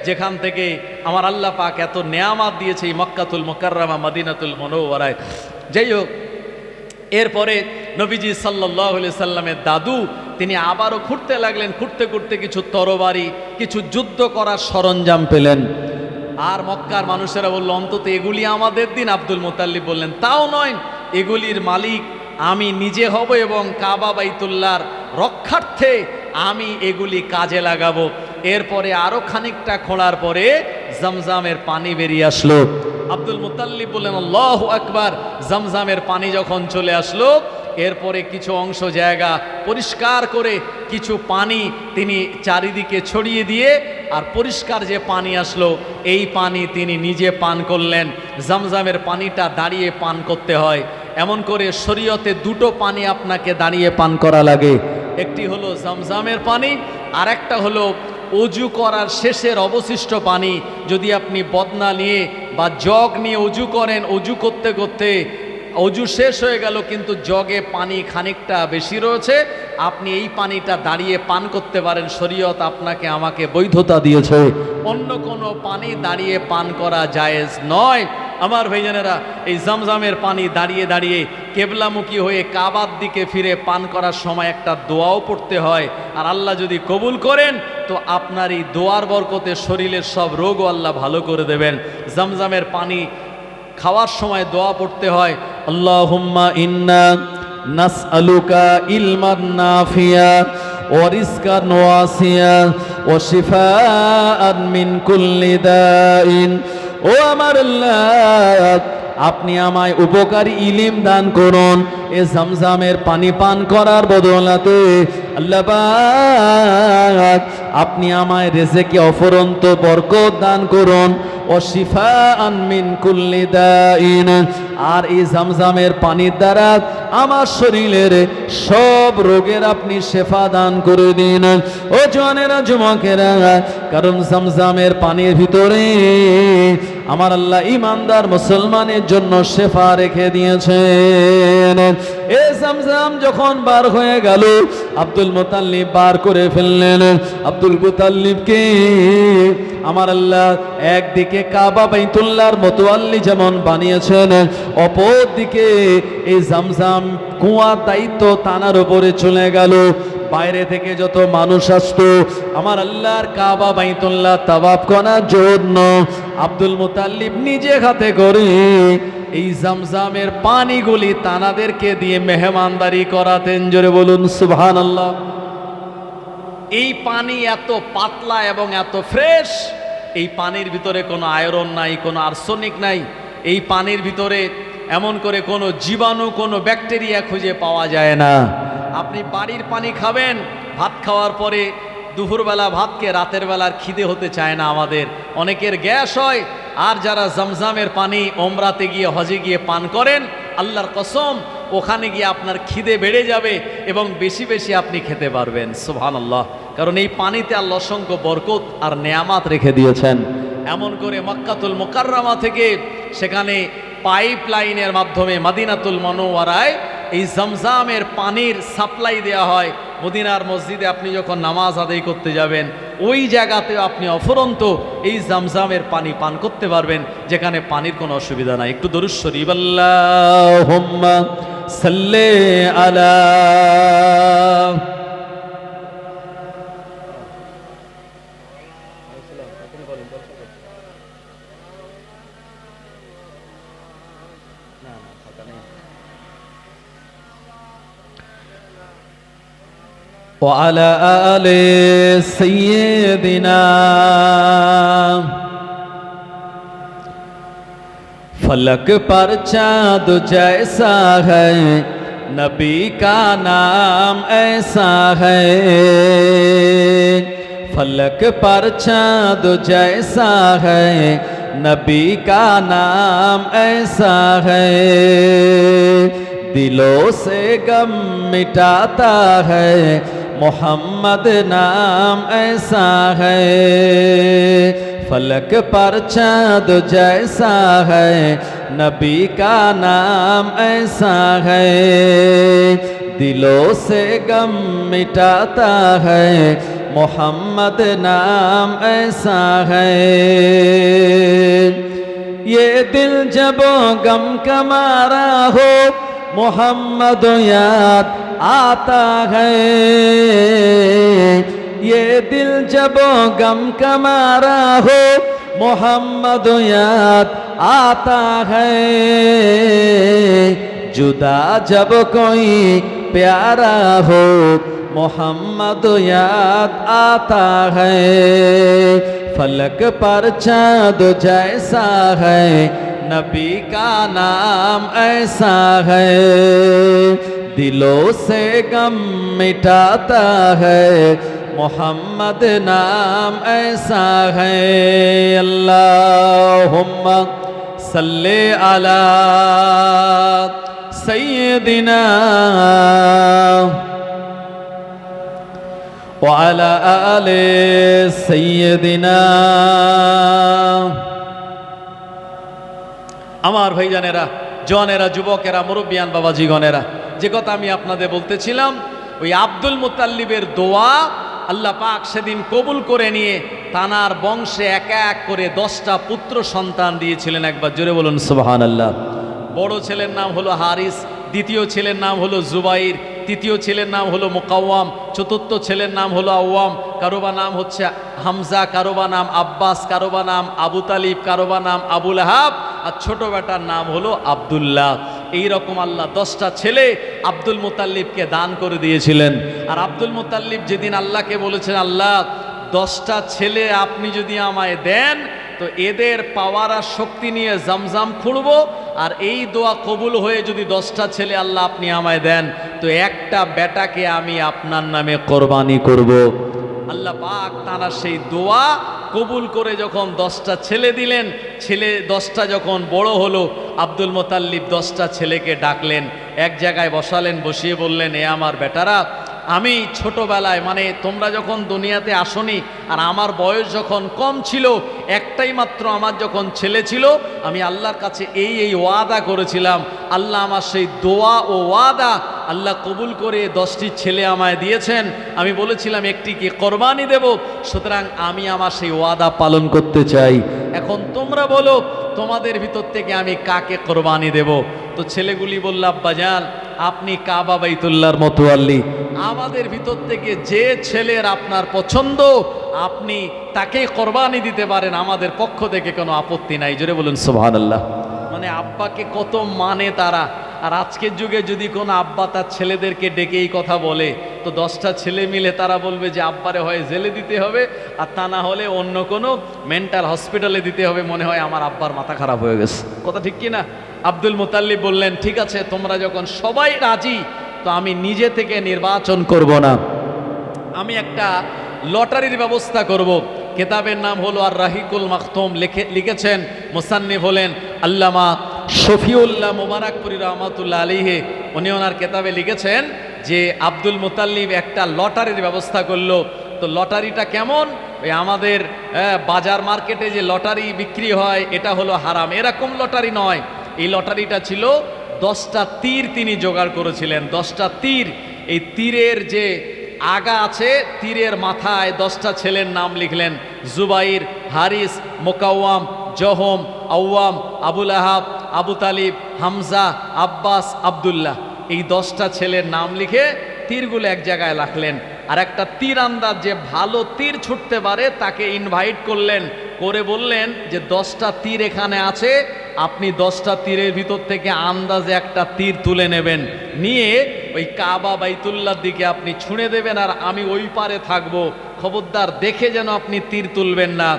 [SPEAKER 1] যেখান থেকে আমার আল্লাহ পাক এত নেয়ামত দিয়েছে এই মক্কাতুল মুকাররমা মদিনাতুল মুনাওয়ারায়। যাই হোক, এরপরে নবীজি সাল্লাল্লাহু আলাইহি সাল্লামের দাদু তিনি আবারও খুঁড়তে লাগলেন। খুঁড়তে খুঁড়তে কিছু তরবারি, কিছু যুদ্ধ করার সরঞ্জাম পেলেন। আর মক্কার মানুষেরা বলল, অন্তত এগুলি আমাদের দিন। আব্দুল মুত্তালিব বললেন, তাও নয়, এগুলির মালিক আমি নিজে হব এবং কাবা বাইতুল্লাহর রক্ষার্থে আমি এগুলি কাজে লাগাবো। এরপরে আরো খানিকটা খোঁড়ার পরে zamzaমের পানি বেরিয়ে আসলো। আব্দুল মুত্তালিব বললেন, আল্লাহু আকবার। zamzaমের পানি যখন চলে আসলো, এরপরে কিছু অংশ জায়গা পরিষ্কার করে কিছু পানি তিনি চারিদিকে ছড়িয়ে দিয়ে আর পরিষ্কার যে পানি আসলো এই পানি তিনি নিজে পান করলেন। জমজমের পানিটা দাঁড়িয়ে পান করতে হয়। এমন করে শরীয়তে দুটো পানি আপনাকে দাঁড়িয়ে পান করা লাগে। একটি হলো জমজমের পানি, আর একটা হলো অজু করার শেষের অবশিষ্ট পানি। যদি আপনি বদনা নিয়ে বা জগ নিয়ে অজু করেন, অজু করতে করতে অজু শেষ হয়ে গেল কিন্তু জগে পানি খানিকটা বেশি রয়েছে, আপনি এই পানিটা দাঁড়িয়ে পান করতে পারেন। শরীয়ত আপনাকে আমাকে বৈধতা দিয়েছে। অন্য কোনো পানি দাঁড়িয়ে পান করা জায়েজ নয়। আমার ভাইজানেরা, এই জমজমের পানি দাঁড়িয়ে দাঁড়িয়ে কেবলামুখী হয়ে কাবার দিকে ফিরে পান করার সময় একটা দোয়াও পড়তে হয়। আর আল্লাহ যদি কবুল করেন তো আপনার এই দোয়ার বরকতে শরীরের সব রোগও আল্লাহ ভালো করে দেবেন। জমজমের পানি খাওয়ার সময় দোয়া পড়তে হয়, আল্লাহুম্মা ইন্না নাসআলুকা ইলমান নাফিয়া ওয়া রিজকান ওয়াসিয়া ওয়া শিফাআন মিন কুল্লি দাইন। ও আমার আল্লাহ, আপনি আমায় উপকারী ইলম দান করুন। এ জমজমের পানি পান করার বদলাতে আল্লাহ পাক আপনি আমায় রিজকে অফুরন্ত বরকত দান করুন। ও শিফাআন মিন কুল্লি দাইন, আর এই জমজমের পানির দ্বারা আমার শরীরের সব রোগের আপনি শেফা দান করে দিন। ও জওয়ানেরা, যুবকেরা, কারণ জমজমের পানির ভিতরে আমার আল্লাহ ইমানদার মুসলমানের জন্য শেফা রেখে দিয়েছেন। এ জমজম যখন বার হয়ে গেল, আব্দুল মুতাল্লিব বার করে ফেললেন। আব্দুল মুতাল্লিবকে আমার আল্লাহ একদিকে কাবা বাইতুল্লাহর মুতাওয়াল্লি যেমন বানিয়েছেন, অপর দিকে এই জমজম কুয়ার দায়িত্ব তানার উপরে চলে গেল। বাইরে থেকে যত মানুষ আসতো আমার আল্লাহর কাবা বাইতুল্লাহ তাওয়াফ করার জন্য, আব্দুল মুতাল্লিব নিজে হাতে করে এই জমজমের পানিগুলি তানাদেরকে দিয়ে মেহমানদারি করাতেন। জোরে বলুন সুবহানাল্লাহ। এই পানি এত পাতলা এবং এত ফ্রেশ, এই পানির ভিতরে কোনো আয়রন নাই, কোনো আর্সেনিক নাই। এই পানির ভিতরে এমন করে কোনো জীবাণু, কোনো ব্যাকটেরিয়া খুঁজে পাওয়া যায় না। আপনি বাড়ির পানি খাবেন, ভাত খাওয়ার পরে দুপুরবেলা ভাতকে রাতের বেলার খিদে হতে চায় না আমাদের, অনেকের গ্যাস হয়। আর যারা জমজমের পানি ওমরাতে গিয়ে হজে গিয়ে পান করেন, আল্লাহর কসম ওখানে গিয়ে আপনার খিদে বেড়ে যাবে এবং বেশি বেশি আপনি খেতে পারবেন। সুবহানাল্লাহ। কারণ এই পানিতে আল্লাহ অসংখ্য বরকত আর নেয়ামাত রেখে দিয়েছেন। এমন করে মক্কাতুল মুকাররমা থেকে সেখানে পাইপ লাইনের মাধ্যমে মদিনাতুল মুনাওয়ারায় এই জমজমের পানির সাপ্লাই দেওয়া হয়। মদিনার মসজিদে আপনি যখন নামাজ আদায় করতে যাবেন, ওই জায়গাতেও আপনি অফুরন্ত এই জমজমের পানি পান করতে পারবেন, যেখানে পানির কোনো অসুবিধা নাই। একটু দরুদ শরীফ, আল্লাহুম্মা সাল্লি আলা। وعلى آل سيدنا फलक पर चाँद जैसा है, नबी का नाम ऐसा है। फलक पर चाँद जैसा है, नबी का नाम ऐसा है। दिलों से गम मिटाता है, मोहम्मद नाम ऐसा है। फलक पर चाँद जैसा है, नबी का नाम ऐसा है। दिलों से गम मिटाता है, मोहम्मद नाम ऐसा है। ये दिल जब गम का मारा हो, मोहम्मद याद आता है। ये दिल जब गम का मारा हो, मोहम्मद याद आता है। जुदा जब कोई प्यारा हो, मोहम्मद याद आता है। फलक पर चाँद जैसा है, नबी का नाम ऐसा है दिलों से गम मिटाता है मोहम्मद नाम ऐसा है अल्लाहुम्मा सल्ले अला सय्यदिना व अला आले सय्यदिना। আমার ভাইজানেরা, জওয়ানেরা, যুবকেরা, মুরব্বিয়ান বাবাজিগণেরা, যে কথা আমি আপনাদের বলতেছিলাম, ওই আব্দুল মুতাল্লিবের দোয়া আল্লাহ পাক সেদিন কবুল করে নিয়ে তানার বংশে এক এক করে 10টা পুত্র সন্তান দিয়েছিলেন। একবার জোরে বলুন সুবহানাল্লাহ। বড় ছেলের নাম হলো হারিস, দ্বিতীয় ছেলের নাম হলো জুবাইর, তৃতীয় ছেলের নাম হলো মুকাওয়াম, চতুর্থ ছেলের নাম হলো আওয়াম, কারোবা নাম হচ্ছে হামজা, কারোবা নাম আব্বাস, কারোবা নাম আবু তালিব, কারোবা নাম আবুল আহাব, আর ছোট বেটার নাম হলো আব্দুল্লাহ। এইরকম আল্লাহ 10টা ছেলে আব্দুল মুতাল্লিবকে দান করে দিয়েছিলেন। আর আব্দুল মুতাল্লিব যেদিন আল্লাহকে বলেছেন, আল্লাহ 10টা ছেলে আপনি যদি আমায় দেন তো এদের পাওয়ার আর শক্তি নিয়ে জামজাম খুঁড়বো, আর এই দোয়া কবুল হয়ে যদি 10টা ছেলে আল্লাহ আপনি আমায় দেন তো একটা বেটাকে আমি আপনার নামে কোরবানি করব। আল্লাহ পাক তারা সেই দোয়া কবুল করে যখন 10টা ছেলে দিলেন, ছেলে 10টা যখন বড় হলো, আব্দুল মুতাল্লিব 10টা ছেলেকে ডাকলেন, এক জায়গায় বসালেন, বসিয়ে বললেন, এ আমার বেটারা, আমি ছোটবেলায়, মানে তোমরা যখন দুনিয়াতে আসনি আর আমার বয়স যখন কম ছিল, একটাই মাত্র আমার যখন ছেলে ছিল, আমি আল্লাহর কাছে এই ওয়াদা করেছিলাম, আল্লাহ আমার সেই দোয়া ও ওয়াদা আল্লাহ কবুল করে 10টি ছেলে আমায় দিয়েছেন। আমি বলেছিলাম একটিকে কোরবানি দেব, সুতরাং আমি আমার সেই ওয়াদা পালন করতে চাই। এখন তোমরা বলো তোমাদের ভিতর থেকে আমি কাকে কোরবানি দেব? তো ছেলেগুলি বলল, আব্বাজান আপনি কাবা বাইতুল্লাহর মতোয়াল্লি, আমাদের ভিতর থেকে যে ছেলের আপনার পছন্দ আপনি তাকেই কোরবানি দিতে পারেন, আমাদের পক্ষ থেকে কোনো আপত্তি নাই। জোরে বলুন সুবহানাল্লাহ। মানে আব্বাকে কত মানে তারা। আর আজকের যুগে যদি কোনো আব্বা তার ছেলেদেরকে ডেকে এই কথা বলে তো 10টা ছেলে মিলে তারা বলবে যে আব্বারে হয় জেলে দিতে হবে, আর তা না হলে অন্য কোনো মেন্টাল হসপিটালে দিতে হবে, মনে হয় আমার আব্বার মাথা খারাপ হয়ে গেছে। কথা ঠিক কি না? আব্দুল মুতাল্লিব বললেন, ঠিক আছে তোমরা যখন সবাই রাজি তো আমি নিজে থেকে নির্বাচন করব না, আমি একটা লটারির ব্যবস্থা করব। কিতাবের নাম হলো আর রাহিকুল মাখতুম, লিখেছেন মুসান্নিফ হলেন আল্লামা শফিউল্লাহ মুবারকপুরি রহমাতুল্লাহ আলাইহি। উনি ওনার কিতাবে লিখেছেন যে আব্দুল মুতাল্লিব একটা লটারির ব্যবস্থা করলো। তো লটারিটা কেমন? ওই আমাদের বাজার মার্কেটে যে লটারি বিক্রি হয় এটা হলো হারাম, এরকম লটারি নয়। এই লটারিটা ছিল 10টা তীর তিনি জোগাড় করেছিলেন। 10টা তীর, এই তীরের যে আগা আছে, তীরের মাথায় 10টা ছেলের নাম লিখলেন, জুবাইর, হারিস, মুকাওয়াম, জহম, আওয়াম, আবুল আহাব, আবু তালিব, হামজা, আব্বাস, আব্দুল্লাহ। এই 10টা ছেলের নাম লিখে তীরগুলো এক জায়গায় রাখলেন। আর একটা তীর আন্দাজ যে ভালো তীর ছুটতে পারে তাকে ইনভাইট করলেন, করে বললেন যে 10টা তীর এখানে আছে, আপনি 10টা তীরের ভিতর থেকে আন্দাজে একটা তীর তুলে নেবেন, নিয়ে ওই কাবা বাইতুল্লাহর দিকে আপনি ছুঁড়ে দেবেন, আর আমি ওই পারে থাকবো, খবরদার দেখে যেন আপনি তীর তুলবেন না।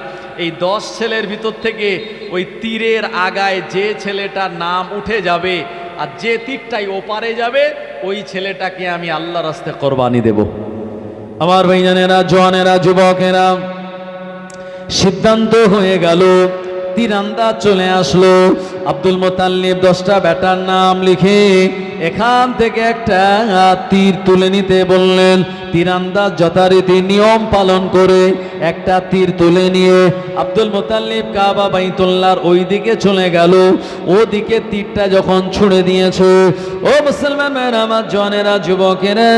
[SPEAKER 1] এই 10 ছেলের ভিতর থেকে ওই তীরের আগায় যে ছেলেটার নাম উঠে যাবে আর যে তীরটাই ওপারে যাবে ওই ছেলেটাকে আমি আল্লাহর রাস্তায় কোরবানি দেব। আমার ভাইজানেরা, জওয়ানেরা, যুবকেরা, সিদ্ধান্ত হয়ে গেল। তীরান্দাজ চলে আসলো। আব্দুল মুতাল্লিব 10টা বেটার নাম লিখে এখান থেকে একটা তীর তুলে নিতে বললেন। তীরান্দাজ যথারীতি নিয়ম পালন করে একটা তীর তুলে নিয়ে আব্দুল মুতাল্লিব কাবা বাইতুল্লাহর ওই দিকে চলে গেল। ওদিকে তীরটা যখন ছুঁড়ে দিয়েছে, ও মুসলমান ভাইরা আমার, জওয়ানেরা, যুবকেরা,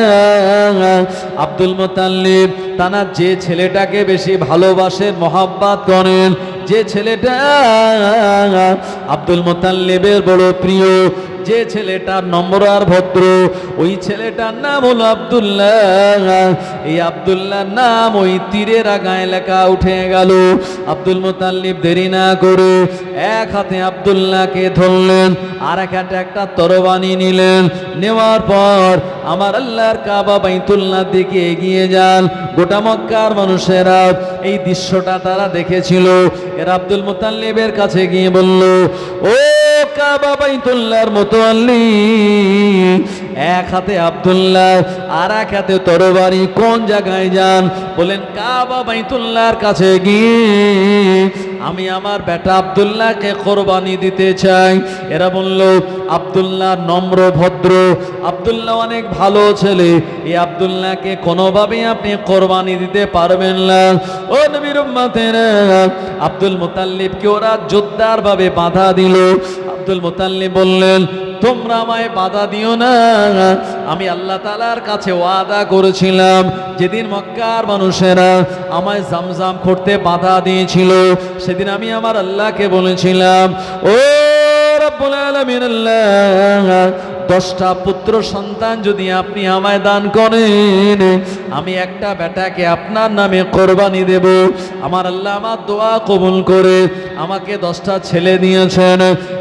[SPEAKER 1] আব্দুল মুতাল্লিব তানার যে ছেলেটাকে বেশি ভালোবাসেন, মহাব্বত করেন, যে ছেলেটা আব্দুল মুতাল্লিবের বড় প্রিয়, যে ছেলেটা নম্র আর ভদ্র, ওই ছেলেটার নাম হলো আব্দুল্লাহ। এই আব্দুল্লাহর নাম ওই তীরের আগায় লেখা উঠে গেল। আব্দুল মুতাল্লিব দেরি না করে এক হাতে আব্দুল্লাহকে ধরলেন, আর এক হাতে একটা তরবারি নিলেন। নেওয়ার পর আমার আল্লাহর কাবা বাইতুল্লাহর দিকে এগিয়ে যান। গোটা মক্কার মানুষেরা এই দৃশ্যটা তারা দেখেছিল। এরা আব্দুল মুতাল্লিবের কাছে গিয়ে বলল, ও কাবা বাইতুল্লাহর মুতাল্লি, এক হাতে আব্দুল্লাহ আর এক হাতে তরবারি, কোন জায়গায় যান? বলেন কাবা বাইতুল্লাহর কাছে গিয়ে আমি আমার বেটা আব্দুল্লাহকে কোরবানি দিতে চাই। এরা বলল, আব্দুল্লাহ নম্র ভদ্র, আব্দুল্লাহ অনেক ভালো ছেলে, এই আব্দুল্লাহকে কোনোভাবেই আপনি কোরবানি দিতে পারবেন না। ও নবীর উম্মতেরা, আব্দুল মুতাল্লিবকে ওরা জোরদার ভাবে বাধা দিল। আব্দুল মুতাল্লিব বললেন, তোমরা আমায় বাধা দিও না, আমি আল্লাহ তাআলার কাছে ওয়াদা করেছিলাম, যেদিন মক্কার মানুষেরা আমায় জামজাম করতে বাধা দিয়েছিল, সেদিন আমি আমার আল্লাহকে বলেছিলাম, ও রব্বুল আলামিন আল্লাহ, 10টা পুত্র সন্তান যদি আপনি আমায় দান করেন, আমি একটা বেটাকে আপনার নামে কোরবানি দেব। আমার আল্লাহ আমার দোয়া কবুল করে আমাকে 10টা ছেলে দিয়েছেন।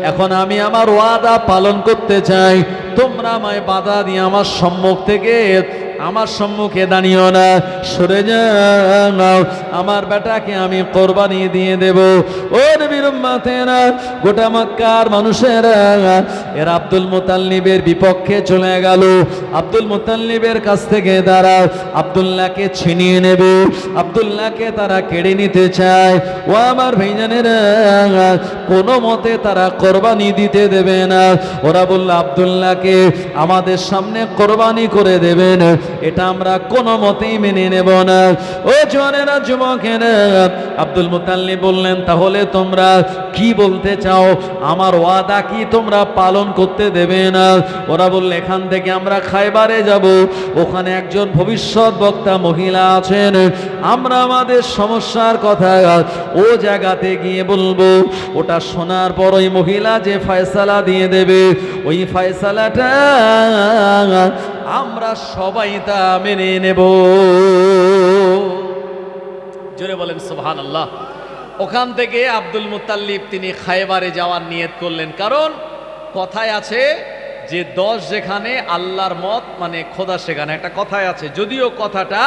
[SPEAKER 1] এখন আমি আমার ওয়াদা পালন করতে চাই, তোমরা আমায় বাধা দিয়ে আমার সম্মুখে দাঁড়িও না, সরে যাও, আমার বেটাকে আমি কোরবানি দিয়ে দেব। ও নবীর উম্মতেরা, গোটা মক্কার মানুষেরা এরা আব্দুল মুতাল্লিবের বিপক্ষে চলে গেল। আব্দুল মুতাল্লিবের কাছ থেকে তারা আব্দুল্লাহকে ছিনিয়ে নেবে, আব্দুল্লাহকে তারা কেড়ে নিতে চায়। ও আমার ভাইজানেরা, কোনো মতে তারা কোরবানি দিতে দেবে না। ওরা বলল, আব্দুল্লাহকে আমাদের সামনে কোরবানি করে দেবেন, এটা আমরা কোনো মতেই মেনে নেব না। ও জওয়ানেরা, যুবকেরা, আব্দুল মুতাল্লিব বললেন, তাহলে তোমরা কি বলতে চাও? আমার ওয়াদা কি তোমরা পালন করতে দেবে না? ওরা বলল, এখান থেকে আমরা খায়বারে যাব, ওখানে একজন ভবিষ্যৎ বক্তা মহিলা আছেন, আমরা আমাদের সমস্যার কথা ও জায়গাতে গিয়ে বলবো। ওটা শোনার পর ওই মহিলা যে ফয়সালা দিয়ে দেবে, ওই ফয়সালাটা আমরা সবাই তা মেনে নেব। জোরে বলেন সুবহানাল্লাহ। ওখান থেকে আব্দুল মুতাল্লিব তিনি খায়বারে যাওয়ার নিয়ত করলেন, কারণ কথায় আছে যে 10 যেখানে আল্লাহর মত মানে খোদা সেখানে, একটা কথায় আছে, যদিও কথাটা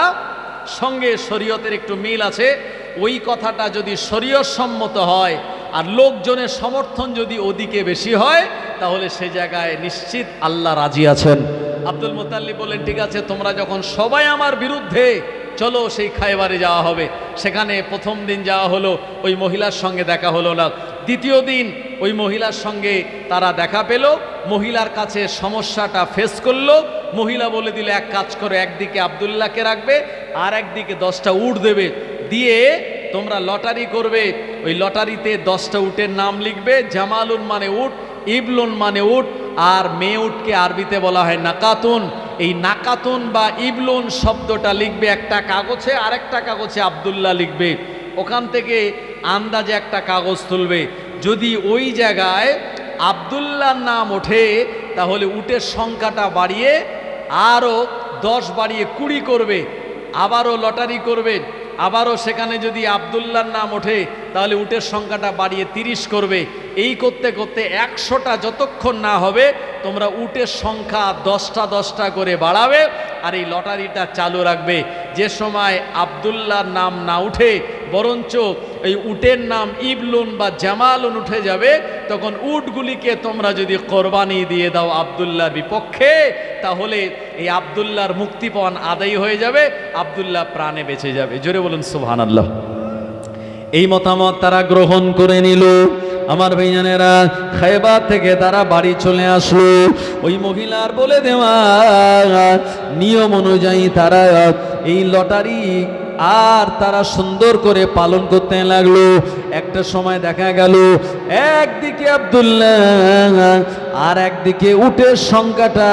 [SPEAKER 1] সঙ্গে শরীয়তের একটু মিল আছে, ওই কথাটা যদি শরীয়ত সম্মত হয় আর লোকজনের সমর্থন যদি ওদিকে বেশি হয়, তাহলে সে জায়গায় নিশ্চিত আল্লাহ রাজি আছেন। আব্দুল মুতাল্লিব বললেন, ঠিক আছে, তোমরা যখন সবাই আমার বিরুদ্ধে, চলো সেই খায়বারে যাওয়া হবে। সেখানে প্রথম দিন যাওয়া হলো, ওই মহিলার সঙ্গে দেখা হলো না। দ্বিতীয় দিন ওই মহিলার সঙ্গে তারা দেখা পেল, মহিলার কাছে সমস্যাটা ফেস করলো। মহিলা বলে দিল, এক কাজ করে, একদিকে আব্দুল্লাহকে রাখবে আর একদিকে 10টা উট দেবে, দিয়ে তোমরা লটারি করবে, ওই লটারিতে 10টা উটের নাম লিখবে, জামালুন মানে উট, ইবলুন মানে উট, আর মেয়ে উটকে আরবিতে বলা হয় নাকাতুন। এই নাকাতুন বা ইবলুন শব্দটা লিখবে একটা কাগজে, আর একটা কাগজে আব্দুল্লাহ লিখবে। ওখান থেকে আন্দাজে একটা কাগজ তুলবে, যদি ওই জায়গায় আব্দুল্লাহর নাম ওঠে, তাহলে উটের সংখ্যাটা বাড়িয়ে আরও 10 বাড়িয়ে 20 করবে। আবারও লটারি করবে, আবারও সেখানে যদি আব্দুল্লাহর নাম ওঠে, তাহলে উটের সংখ্যাটা বাড়িয়ে 30 করবে। এই করতে করতে 100টা যতক্ষণ না হবে, তোমরা উটের সংখ্যা 10টা করে বাড়াবে, আর এই লটারিটা চালু রাখবে। যে সময় আব্দুল্লাহর নাম না উঠে, বরঞ্চ এই উটের নাম ইবলুন বা জামালুন উঠে যাবে, তখন উটগুলিকে তোমরা যদি কোরবানি দিয়ে দাও আব্দুল্লাহর বিপক্ষে, তাহলে এই আব্দুল্লাহর মুক্তিপণ আদায় হয়ে যাবে, আব্দুল্লাহ প্রাণে বেঁচে যাবে। জোরে বলুন সুবহানাল্লাহ। এই মতামত তারা গ্রহণ করে নিল। আমার ভাইজানেরা, খায়বার থেকে তারা বাড়ি চলে আসলো। ওই মহিলার বলে দেওয়া নিয়ম অনুযায়ী তারা এই লটারি আর তারা সুন্দর করে পালন করতে লাগলো। একটা সময় দেখা গেল, একদিকে আব্দুল্লাহ আর একদিকে উটের সংখ্যাটা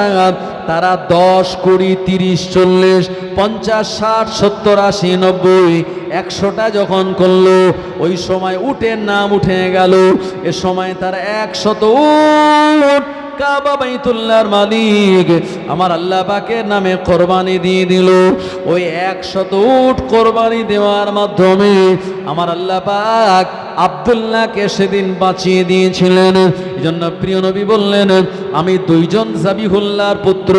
[SPEAKER 1] তারা 10, 20, 30, 40, 50, 60, 70, 80, 90, 100টা যখন করলো, ওই সময় উটের নাম উঠে গেল। এ সময় তারা 100 উট কাবা বাইতুল্লাহর মালিক আমার আল্লাহ পাকের নামে কোরবানি দিয়ে দিল। ওই 100 উট কোরবানি দেওয়ার মাধ্যমে আমার আল্লাহ পাক আব্দুল্লাহকে সেদিন বাঁচিয়ে দিয়েছিলেন। এজন্য প্রিয় নবী বললেন, আমি দুইজন জাবিহুল্লাহর পুত্র,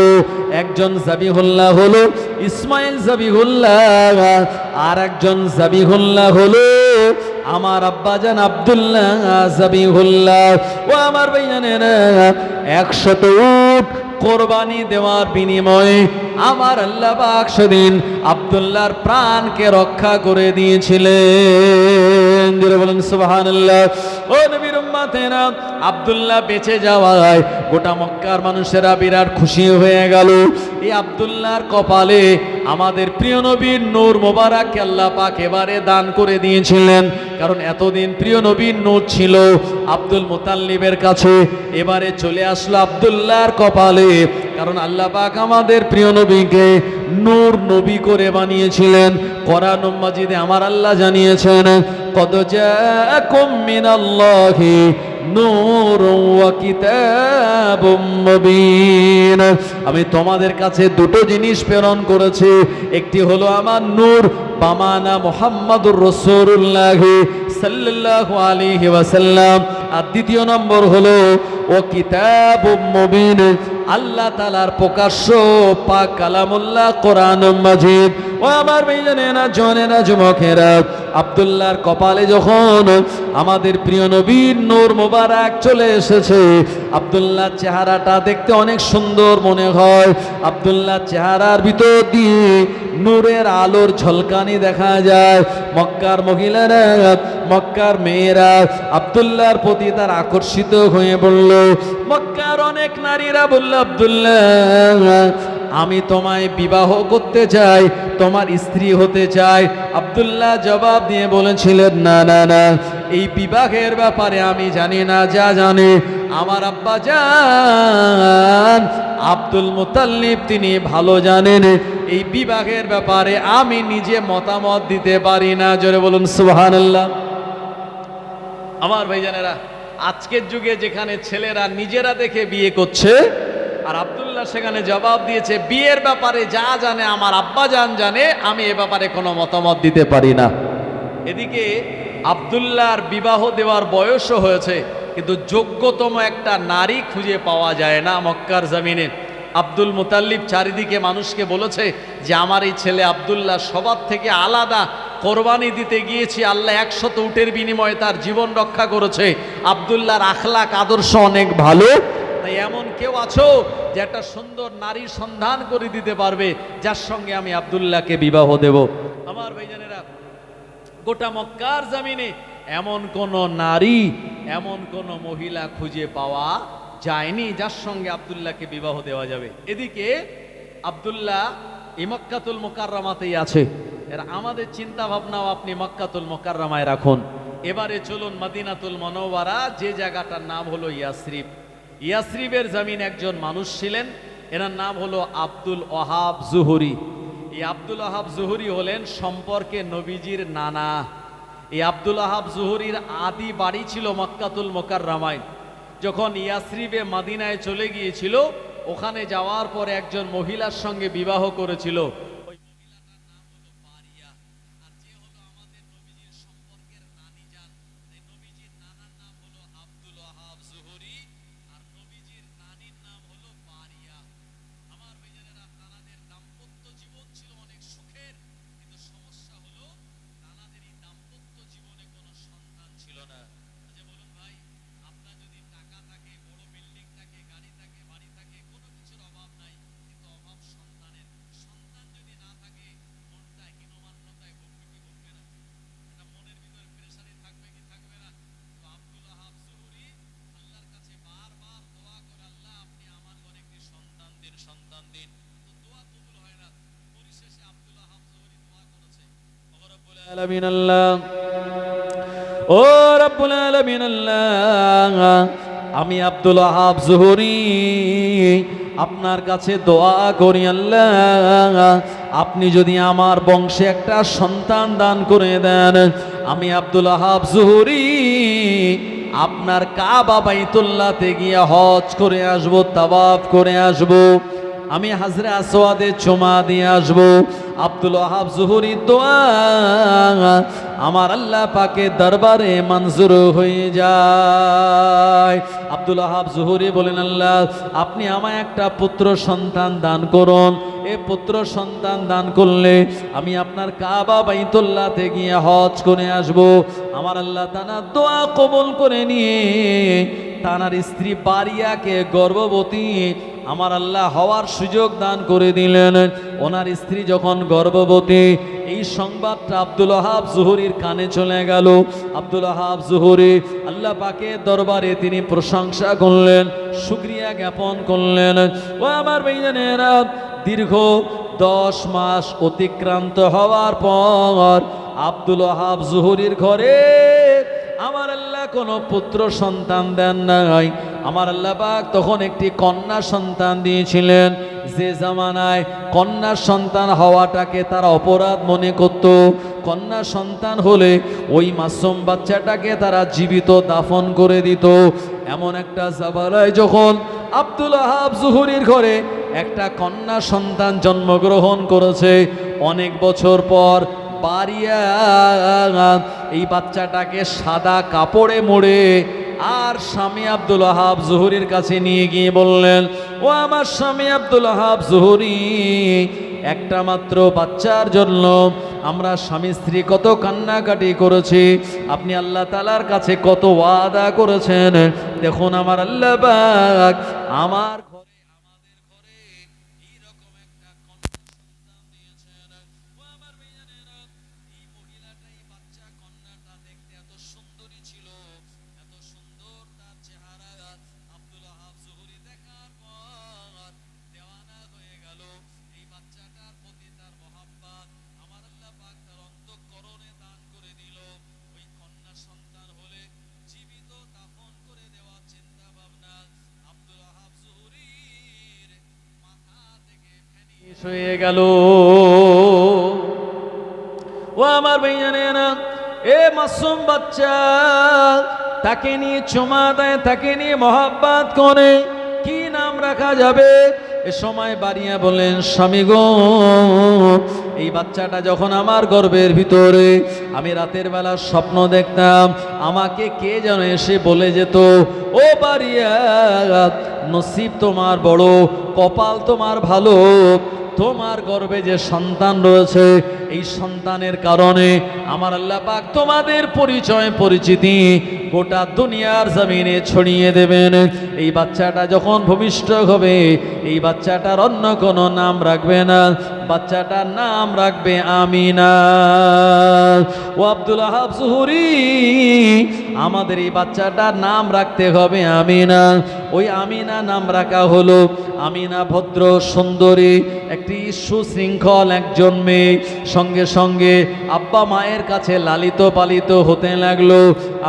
[SPEAKER 1] একজন জাবিহুল্লাহ হলো ইসমাইল জাবিহুল্লাহ, আর একজন জাবিহুল্লাহ হলো আমার আব্বাজান আব্দুল্লাহ জাবিহুল্লাহ। ও আমার ভাইজানেরা, 100 উট কোরবানি দেওয়ার বিনিময়ে আমার আল্লাহ পাক সেদিন আব্দুল্লাহর প্রাণকে রক্ষা করে দিয়েছিলেন। জোরে বলেন সুবহানাল্লাহ। ও নবীর উম্মতেরা, আব্দুল্লাহ বেঁচে যাওয়ায় গোটা মক্কার মানুষেরা বিরাট খুশি হয়ে গেল। এই আব্দুল্লাহর কপালে আমাদের প্রিয় নবীর নূর মোবারক আল্লাহ পাক এবারে দান করে দিয়েছিলেন। কারণ এতদিন প্রিয় নবীর নূর ছিল আব্দুল মুতাল্লিবের কাছে, এবারে চলে আসলো আব্দুল্লাহর কপালে। কারণ আল্লাহ পাক আমাদের প্রিয় নবীকে নূর নবী করে বানিয়েছিলেন। কোরআন মাজিদে আমার আল্লাহ জানিয়েছেন, কদ জাআকুম মিনাল্লাহি নূরুন ওয়া কিতাবুম মুবিন। আমি তোমাদের কাছে দুটো জিনিস প্রেরণ করেছি, একটি হলো আমার নূর বামানা মুহাম্মাদুর রাসূলুল্লাহ সাল্লাল্লাহু আলাইহি ওয়াসাল্লাম, আর দ্বিতীয় নম্বর হলো ও কিতাবুম মুবিন, আল্লাহ তাআলার প্রকাশ্য পাক কালামুল্লাহ কোরআনুল মাজিদ। ও আমার ভাইজানেরা, জনেরা, যুবকেরা, আব্দুল্লাহর কপালে যখন আমাদের প্রিয় নবীর নূর মোবারক চলে এসেছে, আব্দুল্লাহর চেহারাটা দেখতে অনেক সুন্দর মনে হয়। আব্দুল্লাহর চেহারার ভিতর দিয়ে নূরের আলোর ঝলকানি দেখা যায়। মক্কার মহিলারা, মক্কার মেয়েরা আব্দুল্লাহর প্রতি তার আকর্ষিত হয়ে বলল। মক্কার অনেক নারীরা বলল, আব্দুল্লাহ, আমি তোমায় বিবাহ করতে চাই, তোমার স্ত্রী হতে চাই। আব্দুল্লাহ জবাব দিয়ে বলেছিলেন, না না না, এই বিবাহের ব্যাপারে আমি জানি না, যা জানে আমার আব্বা জান আব্দুল মুতাল্লিব তিনি ভালো জানেন। এই বিবাহের ব্যাপারে আমি নিজে মতামত দিতে পারি না। জোরে বলুন সুবহানাল্লাহ। আমার ভাইজানেরা, আজকের যুগে যেখানে ছেলেরা নিজেরা দেখে বিয়ে করছে, আর আব্দুল্লাহ সেখানে জবাব দিয়েছে, বিয়ের ব্যাপারে যা জানে আমার আব্বা জান জানে, আমি এ ব্যাপারে কোনো মতামত দিতে পারি না। এদিকে আব্দুল্লাহর বিবাহ দেওয়ার বয়সও হয়েছে, কিন্তু যোগ্যতম একটা নারী খুঁজে পাওয়া যায় না মক্কার জমিনে। আব্দুল মুতাল্লিব চারিদিকে মানুষকে বলেছে যে আমার এই ছেলে আব্দুল্লাহ সবার থেকে আলাদা, কোরবানি দিতে গিয়েছি, আল্লাহ 100 উটের বিনিময়ে তার জীবন রক্ষা করেছে। আব্দুল্লাহর আখলাক আদর্শ অনেক ভালো। তাই এমন কেউ আছো যে একটা সুন্দর নারীর সন্ধান করে দিতে পারবে, যার সঙ্গে আমি আব্দুল্লাহকে বিবাহ দেব? আমার ভাইজানেরা, গোটা মক্কার জমিনে এমন কোন নারী, এমন কোন মহিলা খুঁজে পাওয়া যায়নি যার সঙ্গে আব্দুল্লাহকে বিবাহ দেওয়া যাবে। এদিকে আব্দুল্লাহ এই মক্কাতুল মুকাররমাতেই আছে। এর আমাদের চিন্তা ভাবনাও আপনি মক্কাতুল মুকাররমায় রাখুন। এবারে চলুন মদিনাতুল মুনাওয়ারা, যে জায়গাটার নাম হলো ইয়াসরিব। ইয়াসরিবের জমিন একজন মানুষ ছিলেন, এনার নাম হলো আব্দুল ওয়াহাব জুহরি। এই আব্দুল ওয়াহাব জুহরি হলেন সম্পর্কে নবীজির নানা। এই আব্দুল ওয়াহাব জুহরির আদি বাড়ি ছিল মক্কাতুল মুকাররমায়। যখন ইয়াসরিবে মদিনায় চলে গিয়েছিল, ওখানে যাওয়ার পরে একজন মহিলার সঙ্গে বিবাহ করেছিল। ওই মহিলাটার নাম হলো বারিয়া, আর যে হলো আমাদের নবীজির সম্পর্কের নানি যান। নবীজির নানার নাম হলো আব্দুল ওয়াহাব জুহরি, আর নবীজির নানির নাম হলো বারিয়া। আমার ভাইজানেরা, তানাদের দাম্পত্য জীবন ছিল অনেক সুখের, কিন্তু সমস্যা হলো তানাদের এই দাম্পত্য জীবনে কোনো সন্তান ছিল না। আচ্ছা বলুন ভাই, আপনার যদি টাকা থাকে, বড় বিল্ডিং থাকে, গাড়ি থাকে, বাড়ি থাকে, কোনো কিছুর অভাব নাই, কিন্তু অভাব সন্তানের। সন্তান যদি না থাকে, মনটা হীনমান্যতায় ভুগবে কি ভুগবে না? এটা মনের ভিতরে প্রেসারে থাকবে কি থাকবে না? তো আব্দুল ওয়াহাব জুহরি আল্লাহর কাছে বারবার দোয়া করে, আল্লাহ আপনি আমার ঘরে একটি সন্তান দিন, সন্তান দিন। তো দোয়া কবুল হয় না। পরিশেষে আব্দুল ওয়াহাব জুহরি দোয়া করেছে, ও রব্বুল আলামিন আল্লাহ, ও রব্বুল আলামিন আল্লাহ, আমি আব্দুল ওয়াহাব জুহরি আপনার কাছে দোয়া করি, আল্লাহ আপনি যদি আমার বংশে একটা সন্তান দান করে দেন, আমি আব্দুল ওয়াহাব জুহরি আপনার কাবা বাইতুল্লাহতে গিয়ে হজ করে আসবো, তাওয়াফ করে আসবো, আমি হাজরে আসওয়াদে চুমা দিয়ে আসবো। আব্দুল ওয়াহাব জুহরির দোয়া আমার আল্লাহ পাকের দরবারে মঞ্জুর হয়ে যায়। আব্দুল ওয়াহাব জুহরি বলেন, আল্লাহ আপনি আমায় একটা পুত্র সন্তান দান করুন। এ পুত্র সন্তান দান করলে আমি আপনার কাবা বাইতুল্লাহতে গিয়ে হজ করে আসব। আমার আল্লাহ তাআলা দোয়া কবুল করে নিয়ে তানার স্ত্রী বারিয়াকে গর্ভবতী আমার আল্লাহ হওয়ার সুযোগ দান করে দিলেন। ওনার স্ত্রী যখন গর্ভবতী, এই সংবাদটা আব্দুল ওয়াহাব জুহরির কানে চলে গেল। আব্দুল ওয়াহাব জুহরি আল্লাহ পাকের দরবারে তিনি প্রশংসা করলেন, শুকরিয়া জ্ঞাপন করলেন। ও আমার ভাইজানেরা, দীর্ঘ 10 মাস অতিক্রান্ত হওয়ার পর আব্দুল ওয়াহাব জুহরির ঘরে আমার আল্লাহ কোনো পুত্র সন্তান দেন নাই। আমার আল্লাহ পাক তখন একটি কন্যা সন্তান দিয়েছিলেন। যে জামানায় কন্যা সন্তান হওয়াটাকে তারা অপরাধ মনে করত, কন্যা সন্তান হলে ওই মাসুম বাচ্চাটাকে তারা জীবিত দাফন করে দিত। এমন একটা জামানায় যখন আব্দুল ওয়াহাব জুহরির ঘরে একটা কন্যা সন্তান জন্মগ্রহণ করেছে, অনেক বছর পর বারিয়া এই বাচ্চাটাকে সাদা কাপড়ে মুড়ে আর স্বামী আব্দুল ওয়াহাব জুহরির কাছে নিয়ে গিয়ে বললেন, ও আমার স্বামী আব্দুল ওয়াহাব জুহরি, একটা মাত্র বাচ্চার জন্য আমরা স্বামী স্ত্রী কত কান্নাকাটি করেছি, আপনি আল্লাহ তাআলার কাছে কত ওয়াদা করেছেন। দেখুন আমার আল্লাহ পাক আমার ঘরে, আমাদের ঘরে এইরকম একটা কন্যা সন্তান দিয়েছেন। ও আমার ভাইজানেরা, এই মহিলাটা, এই বাচ্চা কন্যাটা দেখতে এত সুন্দরী ছিল, এত সুন্দর তার চেহারা। আব্দুল ওয়াহাব জুহরি দেখার পর দেওয়ানা হয়ে গেল। এই বাচ্চাটার প্রতি তার মহব্বত আমার আল্লাহ পাক তার অন্তঃকরণে দান করে দিল। ওই কন্যা সন্তান হলে জীবিত দাফন করে দেওয়ার চিন্তা ভাবনা আব্দুল ওয়াহাব জুহরির মাথা থেকে ফেনিশ হয়ে গেল। ও আমার ভাইজানেরা, এ মাসুম বাচ্চা, তাকে নিয়ে চুমা দেয়, তাকে নিয়ে মহব্বত করে, কি নাম রাখা যাবে? এ সময় বারিয়া বলেন, স্বামী গো, এই বাচ্চাটা যখন আমার গর্ভের ভিতরে, আমি রাতের বেলা স্বপ্ন দেখতাম, আমাকে কে যেন এসে বলে যেত, ও বারিয়া, নসিব তোমার বড়, কপাল তোমার ভালো, তোমার গর্ভে যে সন্তান রয়েছে, এই সন্তানের কারণে আমার আল্লাহ পাক তোমাদের পরিচয় পরিচিতি গোটা দুনিয়ার জমিনে ছড়িয়ে দেবেন। এই বাচ্চাটা যখন ভূমিষ্ঠ হবে, এই বাচ্চাটার অন্য কোনো নাম রাখবে না, বাচ্চাটার নাম রাখবে আমিনা। ও আব্দুল ওয়াহাব জুহরি, আমাদের এই বাচ্চাটার নাম রাখতে হবে আমিনা। ওই আমিনা নাম রাখা হলো, আমিনা ভদ্র সুন্দরী একটি সুশৃঙ্খল একজন মেয়ে, সঙ্গে সঙ্গে আব্বা মায়ের কাছে লালিত পালিত হতে লাগলো।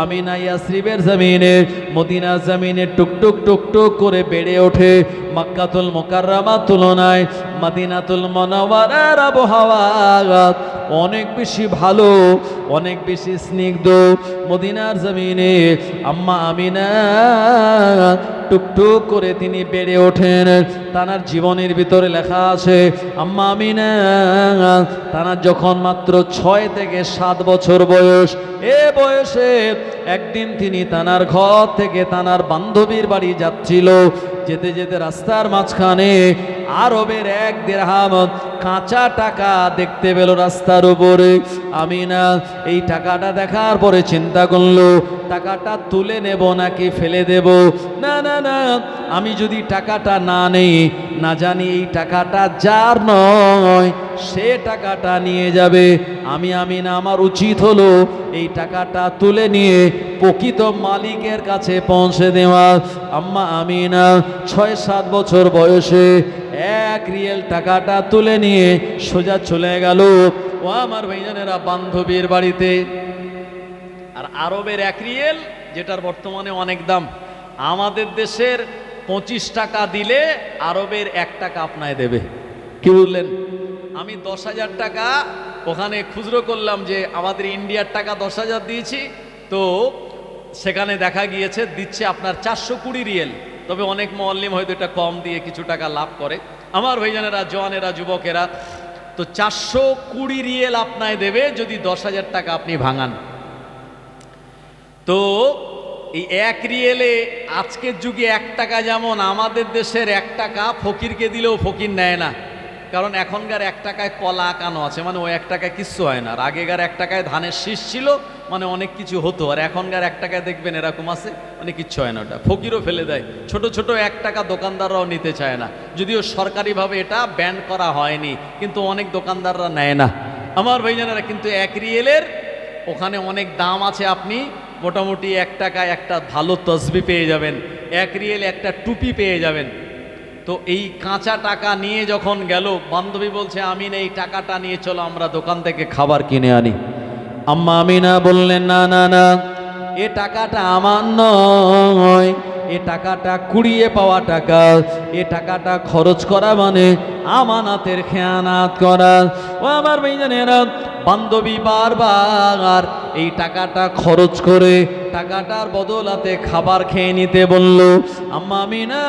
[SPEAKER 1] আমিনা ইয়াসরিবের জমিনে, মদিনার জমিনে টুকটুক টুকটুক করে বেড়ে ওঠে। মক্কাতুল মুকাররমার তুলনায় মদিনাতুল মুনাওয়ারার আবহাওয়া অনেক বেশি ভালো, অনেক বেশি স্নিগ্ধ। মদিনার জমিনে আম্মা আমিনা টুকটুক করে তিনি বেড়ে ওঠেন। তানার জীবনের ভিতরে লেখা আছে, আম্মা আমিনা তানার যখন মাত্র 6 থেকে 7 বছর বয়স, এ বয়সে একদিন তিনি তানার ঘর থেকে তানার বান্ধবীর বাড়ি যাচ্ছিল। যেতে যেতে রাস্তার মাঝখানে আরবের 1 দিরহাম কাঁচা টাকা দেখতে পেল রাস্তার উপরে। আমিনা এই টাকাটা দেখার পরে চিন্তা করলো, টাকাটা তুলে নেব নাকি ফেলে দেব। না না না, আমি যদি টাকাটা না নেই, না জানি এই টাকাটা যার নয়, সে টাকাটা নিয়ে যাবে। আমিনা আমার উচিত হলো এই টাকাটা তুলে নিয়ে প্রকৃত মালিকের কাছে পৌঁছে দেওয়া। আম্মা আমিনা 6-7 বছর বয়সে 1 রিয়েল টাকাটা তুলে নিয়ে সোজা চলে গেল ও আমার ভাইজানেরা বান্ধবীর বাড়িতে। আর আরবের 1 রিয়েল, যেটার বর্তমানে অনেক দাম, আমাদের দেশের 25 টাকা দিলে আরবের 1 টাকা আপনায় দেবে। কি বললেন? আমি 10,000 টাকা ওখানে খুচরো করলাম যে আমাদের ইন্ডিয়ার টাকা 10,000 দিয়েছি, তো সেখানে দেখা গিয়েছে দিচ্ছে আপনার 420 রিয়েল, তবে অনেক মুআল্লিম হয়তো এটা কম দিয়ে কিছু টাকা লাভ করে। আমার ভাইজানেরা, জওয়ানেরা, যুবকেরা, তো 420 রিয়েল আপনায় দেবে যদি 10,000 টাকা আপনি ভাঙান। তো এই 1 রিয়েলে আজকের যুগে 1 টাকা, যেমন আমাদের দেশের 1 টাকা ফকিরকে দিলেও ফকির নেয় না, কারণ এখনকার 1 টাকায় কলা আঁকানো আছে, মানে ওই 1 টাকায় কিচ্ছু হয় না। আর আগেকার 1 টাকায় ধানের শীষ ছিল, মানে অনেক কিছু হতো। আর এখনকার 1 টাকায় দেখবেন এরকম আছে, মানে কিচ্ছু হয় না, ওটা ফকিরও ফেলে দেয়। ছোট ছোট 1 টাকা দোকানদাররাও নিতে চায় না, যদিও সরকারিভাবে এটা ব্যান করা হয়নি, কিন্তু অনেক দোকানদাররা নেয় না আমার ভাইজানেরা। কিন্তু 1 রিয়েলের ওখানে অনেক দাম আছে। আপনি মোটামুটি 1 টাকায় একটা ভালো তসবি পেয়ে যাবেন, 1 রিয়েল একটা টুপি পেয়ে যাবেন। তো এই কাঁচা টাকা নিয়ে যখন গেল, বান্ধবী বলছে আমিনা এই টাকাটা নিয়ে চলো আমরা দোকান থেকে খাবার কিনে আনি। আম্মা আমিনা বললেন না না না, এ টাকাটা আমার নয়, এ টাকাটা কুড়িয়ে পাওয়া টাকা, এ টাকাটা খরচ করা মানে আমানাতের খেয়ানাত করা। ও আমার ভাইজানেরা, বান্ধবী বারবার এই টাকাটা খরচ করে টাকাটার বদলাতে খাবার খেয়ে নিতে বলল। আম্মা আমিনা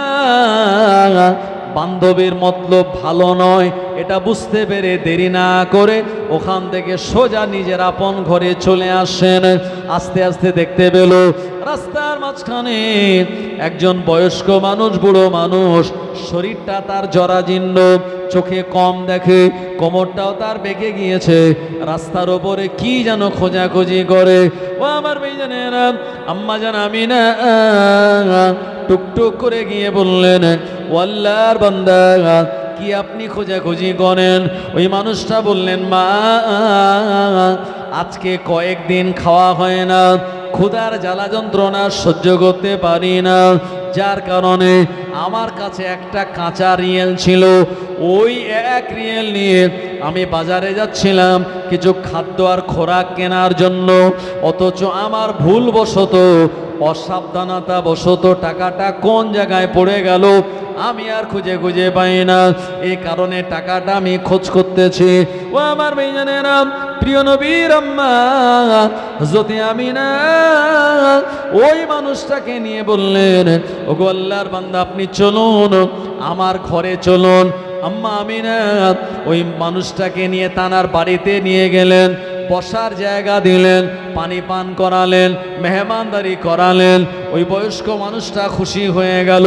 [SPEAKER 1] বান্ধবীর মতলব ভালো নয় এটা বুঝতে পেরে দেরি না করে ওখান থেকে সোজা নিজের আপন ঘরে চলে আসেন। আস্তে আস্তে দেখতে পেল রাস্তার মাঝখানে একজন বয়স্ক মানুষ, বুড়ো মানুষ, শরীরটা তার জরাজীর্ণ, চোখে কম দেখে, কোমরটাও তার বেঁকে গিয়েছে, রাস্তার ওপরে কি যেন খোঁজাখুঁজি করে। ও আমার ভাইজানেরা, আম্মা জান আমিনা টুকটুক করে গিয়ে বললেন, ও আল্লাহর বান্দা, কি আপনি খোঁজাখুঁজি করেন? ওই মানুষটা বললেন, মা আজকে কয়েকদিন খাওয়া হয় না, ক্ষুধার জ্বালা যন্ত্রণা সহ্য করতে পারি না, যার কারণে আমার কাছে একটা কাঁচা রিয়েল ছিল, ওই 1 রিয়েল নিয়ে আমি বাজারে যাচ্ছিলাম কিছু খাদ্য আর খোরাক কেনার জন্য, অথচ আমার ভুলবশত, অসাবধানতা বশত টাকাটা কোন জায়গায় পড়ে গেল আমি আর খুঁজে খুঁজে পাই না, এই কারণে টাকাটা আমি খোঁজ করতেছি। ও আমার ভাইজানেরা, প্রিয় নবীর আম্মা হযরত আমিনা ওই মানুষটাকে নিয়ে বললেন, ওগো আল্লাহর বান্দা, আপনি চলুন আমার ঘরে চলুন। আম্মা আমিনা ওই মানুষটাকে নিয়ে তানার বাড়িতে নিয়ে গেলেন, বসার জায়গা দিলেন, পানি পান করালেন, মেহমানদারি করালেন। ওই বয়স্ক মানুষটা খুশি হয়ে গেল,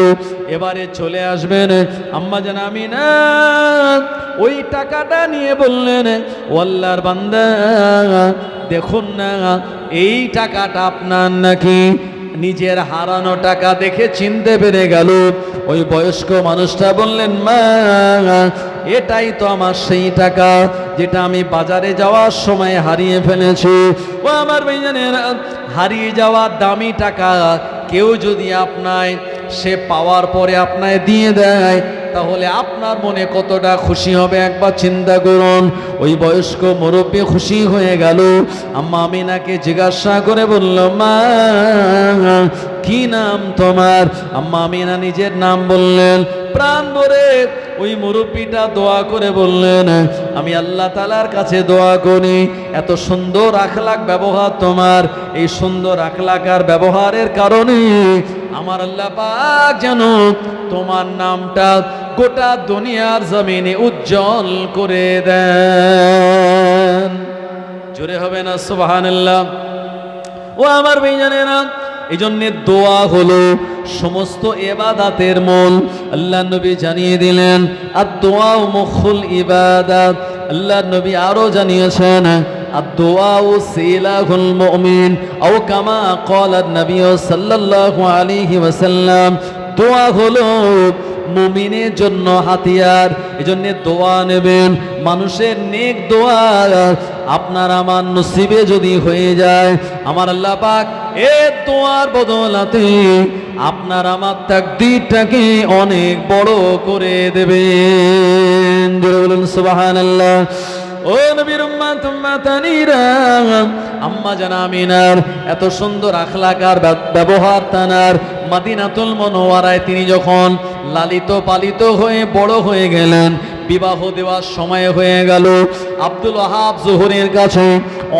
[SPEAKER 1] এবারে চলে আসবেন। আম্মা জান আমিনা ওই টাকাটা নিয়ে বললেন, ও আল্লাহর বান্দা, দেখুন না এই টাকাটা আপনার নাকি? নিজের হারানো টাকা দেখে চিনতে পেরে গেল। ওই বয়স্ক মানুষটা বললেন, মা এটাই তো আমার সেই টাকা যেটা আমি বাজারে যাওয়ার সময় হারিয়ে ফেলেছি। ও আমার ভাইজানেরা, হারিয়ে যাওয়া দামি টাকা কেউ যদি আপনায় সে পাওয়ার পরে আপনায় দিয়ে দেয়, তাহলে আপনার মনে কতটা খুশি হবে একবার চিন্তা করুন। ওই বয়স্ক মুরব্বী খুশি হয়ে গেল। আম্মা আমিনাকে জিজ্ঞাসা করে বলল, মা কি নাম তোমার? আম্মা আমিনা নিজের নাম বললেন। প্রাণ ভরে ওই মুরব্বীটা দোয়া করে বললেন, আমি আল্লাহ তাআলার কাছে দোয়া করি এত সুন্দর আখলাক ব্যবহার তোমার, এই সুন্দর আখলাক আর ব্যবহারের কারণে আমার আল্লাহ পাক যেন তোমার নামটা গোটা দুনিয়ার জমিনে উজ্জ্বল করে দেন। জোরে হবে না সুবহানাল্লাহ? ও আমার ভাইজানেরা, এই জন্য দোয়া হলো সমস্ত ইবাদতের মূল। আল্লাহ নবী জানিয়ে দিলেন, আদ-দোয়া মুখুল ইবাদাত। আল্লাহ নবী আরো জানিয়েছেন, আদ-দোয়া সিলাহুল মুমিন, আও কামা ক্বালা নবী সাল্লাল্লাহু আলাইহি ওয়াসাল্লাম, দোয়া হলো মুমিনের জন্য হাতিয়ার। এজন্য দোয়া নেবেন, মানুষের নেক দোয়া আপনার আমার নসিবে যদি হয়ে যায়, আমার আল্লাহ পাক এই দোয়ার বদলাতে আপনার আমার তাকদীরটাকে অনেক বড় করে দেবেন। জোরে বলুন সুবহানাল্লাহ। ও নবীর উম্মত উম্মাতানিরা, আম্মা জান আমিনার এত সুন্দর আখলাক আর ব্যবহার তানার মদিনাতুল মুনাওয়ারায় তিনি যখন লালিত পালিত হয়ে বড় হয়ে গেলেন, বিবাহ দেওয়ার সময় হয়ে গেল, আব্দুল ওয়াহাব জুহরির কাছে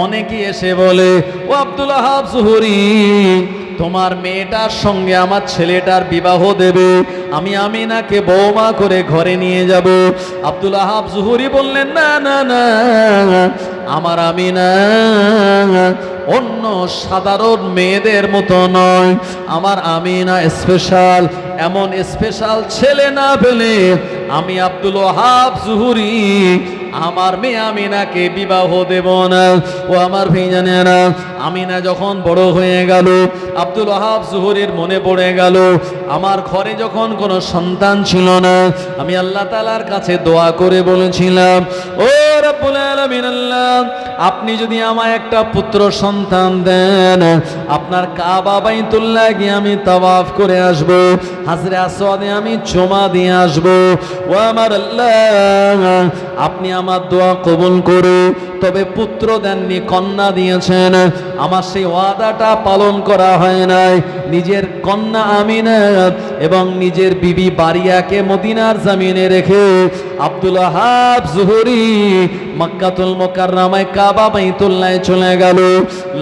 [SPEAKER 1] অনেকেই এসে বলে, ও আব্দুল ওয়াহাব জুহরি, তোমার মেয়েটার সঙ্গে আমার ছেলেটার বিবাহ দেবে, আমি আমিনাকে বৌমা করে ঘরে নিয়ে যাব। আব্দুল ওয়াহাব জুহরি বললেন, না না না, আমার আমিনা অন্য সাধারণ মেয়েদের মতো নয়, আমার আমিনা স্পেশাল। এমন স্পেশাল ছেলে না পেলে আমি আব্দুল ওয়াহাব জুহরি আমার মেয়ে আমিনাকে বিবাহ দেব না। ও আমার ভাইজানেরা, আমিনা যখন বড় হয়ে গেল, আব্দুল ওয়াহাব জুহরির মনে পড়ে গেল, আমার ঘরে যখন কোনো সন্তান ছিল না, আমি আল্লাহ তাআলার কাছে দোয়া করে বলেছিলাম, ও রব্বুল আলামিন আল্লাহ, আপনি যদি আমায় একটা পুত্র সন্তান দেন, আপনার কাবা বাইতুল্লাহ গিয়ে আমি তাওয়াফ করে আসব, হাজরে আসওয়াদে আমি চুমা দিয়ে আসব। ও আমার আল্লাহ, আপনি আমার দোয়া কবুল করো। তবে পুত্র দেননি, কন্যা দিয়েছেন। আমার সেই ওয়াদাটা পালন করা হয় নাই। নিজের কন্যা আমিনা এবং নিজের বিবি বারিয়াকে মদিনার জমিনে রেখে আব্দুল ওয়াহাব জুহরি মক্কাতুল মুকাররমায় কাবা বাইতুল্লাহে চলে গেল।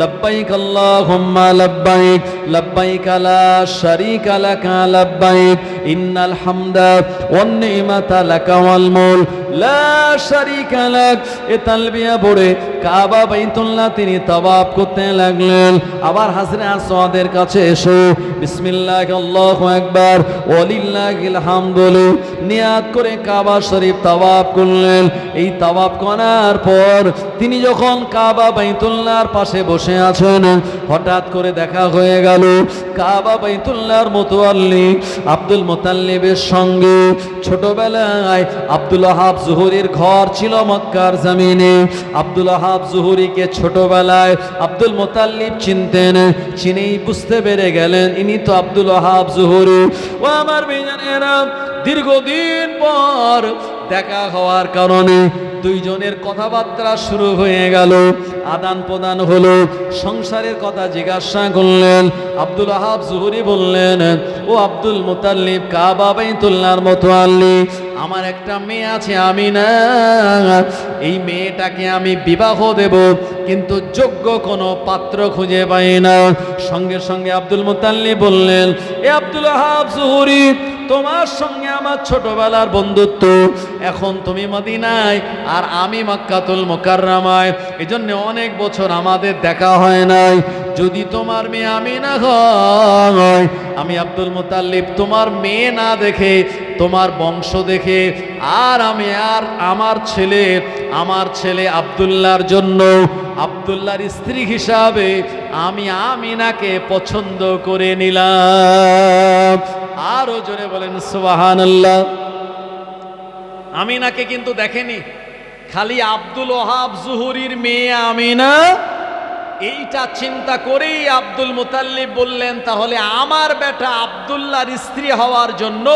[SPEAKER 1] লব্বাইক আল্লাহুম্মা লব্বাইক, লব্বাইক লা শারীকা লাকা লব্বাইক, ইন্নাল হামদা ওয়ান নি'মাতা লাকা ওয়াল মুলক লা শারীকা লাক। এ তালবিয়া পড়ে কাবা বাইতুল্লাহ তিনি তাওয়াফ করতে লাগলেন। আবার হাজরে আসওয়াদের কাছে এসে বিসমিল্লাহ আল্লাহু আকবার ওয়ালিল্লাহিল হামদুল নিয়াত করে কাবা শরীফ তাওয়াফ করলেন। এই তাওয়াফ করার পর তিনি যখন কাবা বাইতুল্লাহর পাশে বসে আছেন, হঠাৎ করে দেখা হয়ে গেল কাবা বাইতুল্লাহর মুতাওয়াল্লি আব্দুল মুতাল্লিবের সঙ্গে। ছোটবেলায় আব্দুল ওয়াহাব জুহরির ঘর ছিল মক্কার জমিনে। আব্দুল ওয়াহাব জুহরিকে ছোটবেলায় আব্দুল মুতাল্লিব চিনতেন, চিনেই বুঝতে পেরে গেলেন ইনি তো আব্দুল ওয়াহাব জুহরি। ও আমার ভাইজানেরা, দীর্ঘদিন পর দেখা হওয়ার কারণে দুইজনের কথাবার্তা শুরু হয়ে গেল, আদান প্রদান হলো, সংসারের কথা জিজ্ঞাসা করলেন। আব্দুল ওয়াহাব জুহরি বললেন, ও আব্দুল মুতাল্লিব কাবা বাইতুল্লাহর মুতাওয়াল্লি, আমার একটা মেয়ে আছে আমিনা, এই মেয়েটাকে আমি বিবাহ দেব, কিন্তু যোগ্য কোনো পাত্র খুঁজে পাই না। সঙ্গে সঙ্গে আব্দুল মুতাল্লিব বললেন, এ আব্দুল ওয়াহাব জুহরি, তোমার সঙ্গে আমার ছোটবেলার বন্ধুত্ব, এখন তুমি মদিনায় আর আমি মক্কাতুল মুকাররমায়, এজন্য অনেক বছর আমাদের দেখা হয় নাই। যদি তোমার মেয়ে আমিনা হয়, আমি আব্দুল মুতাল্লিব তোমার মেয়ে না দেখে, তোমার বংশ দেখে, আর আমি আর আমার ছেলে আব্দুল্লাহর জন্য, আব্দুল্লাহর স্ত্রী হিসাবে আমি আমিনাকে পছন্দ করে নিলাম। আরো জোরে বলেন সুবহানাল্লাহ। আমিনাকে কিন্তু দেখেনি, খালি আব্দুল ওয়াহাব জুহরির মেয়ে আমিনা। এইটা চিন্তা করেই আব্দুল মুতাল্লিব বললেন, তাহলে আমার বেটা আব্দুল্লাহর স্ত্রী হওয়ার জন্য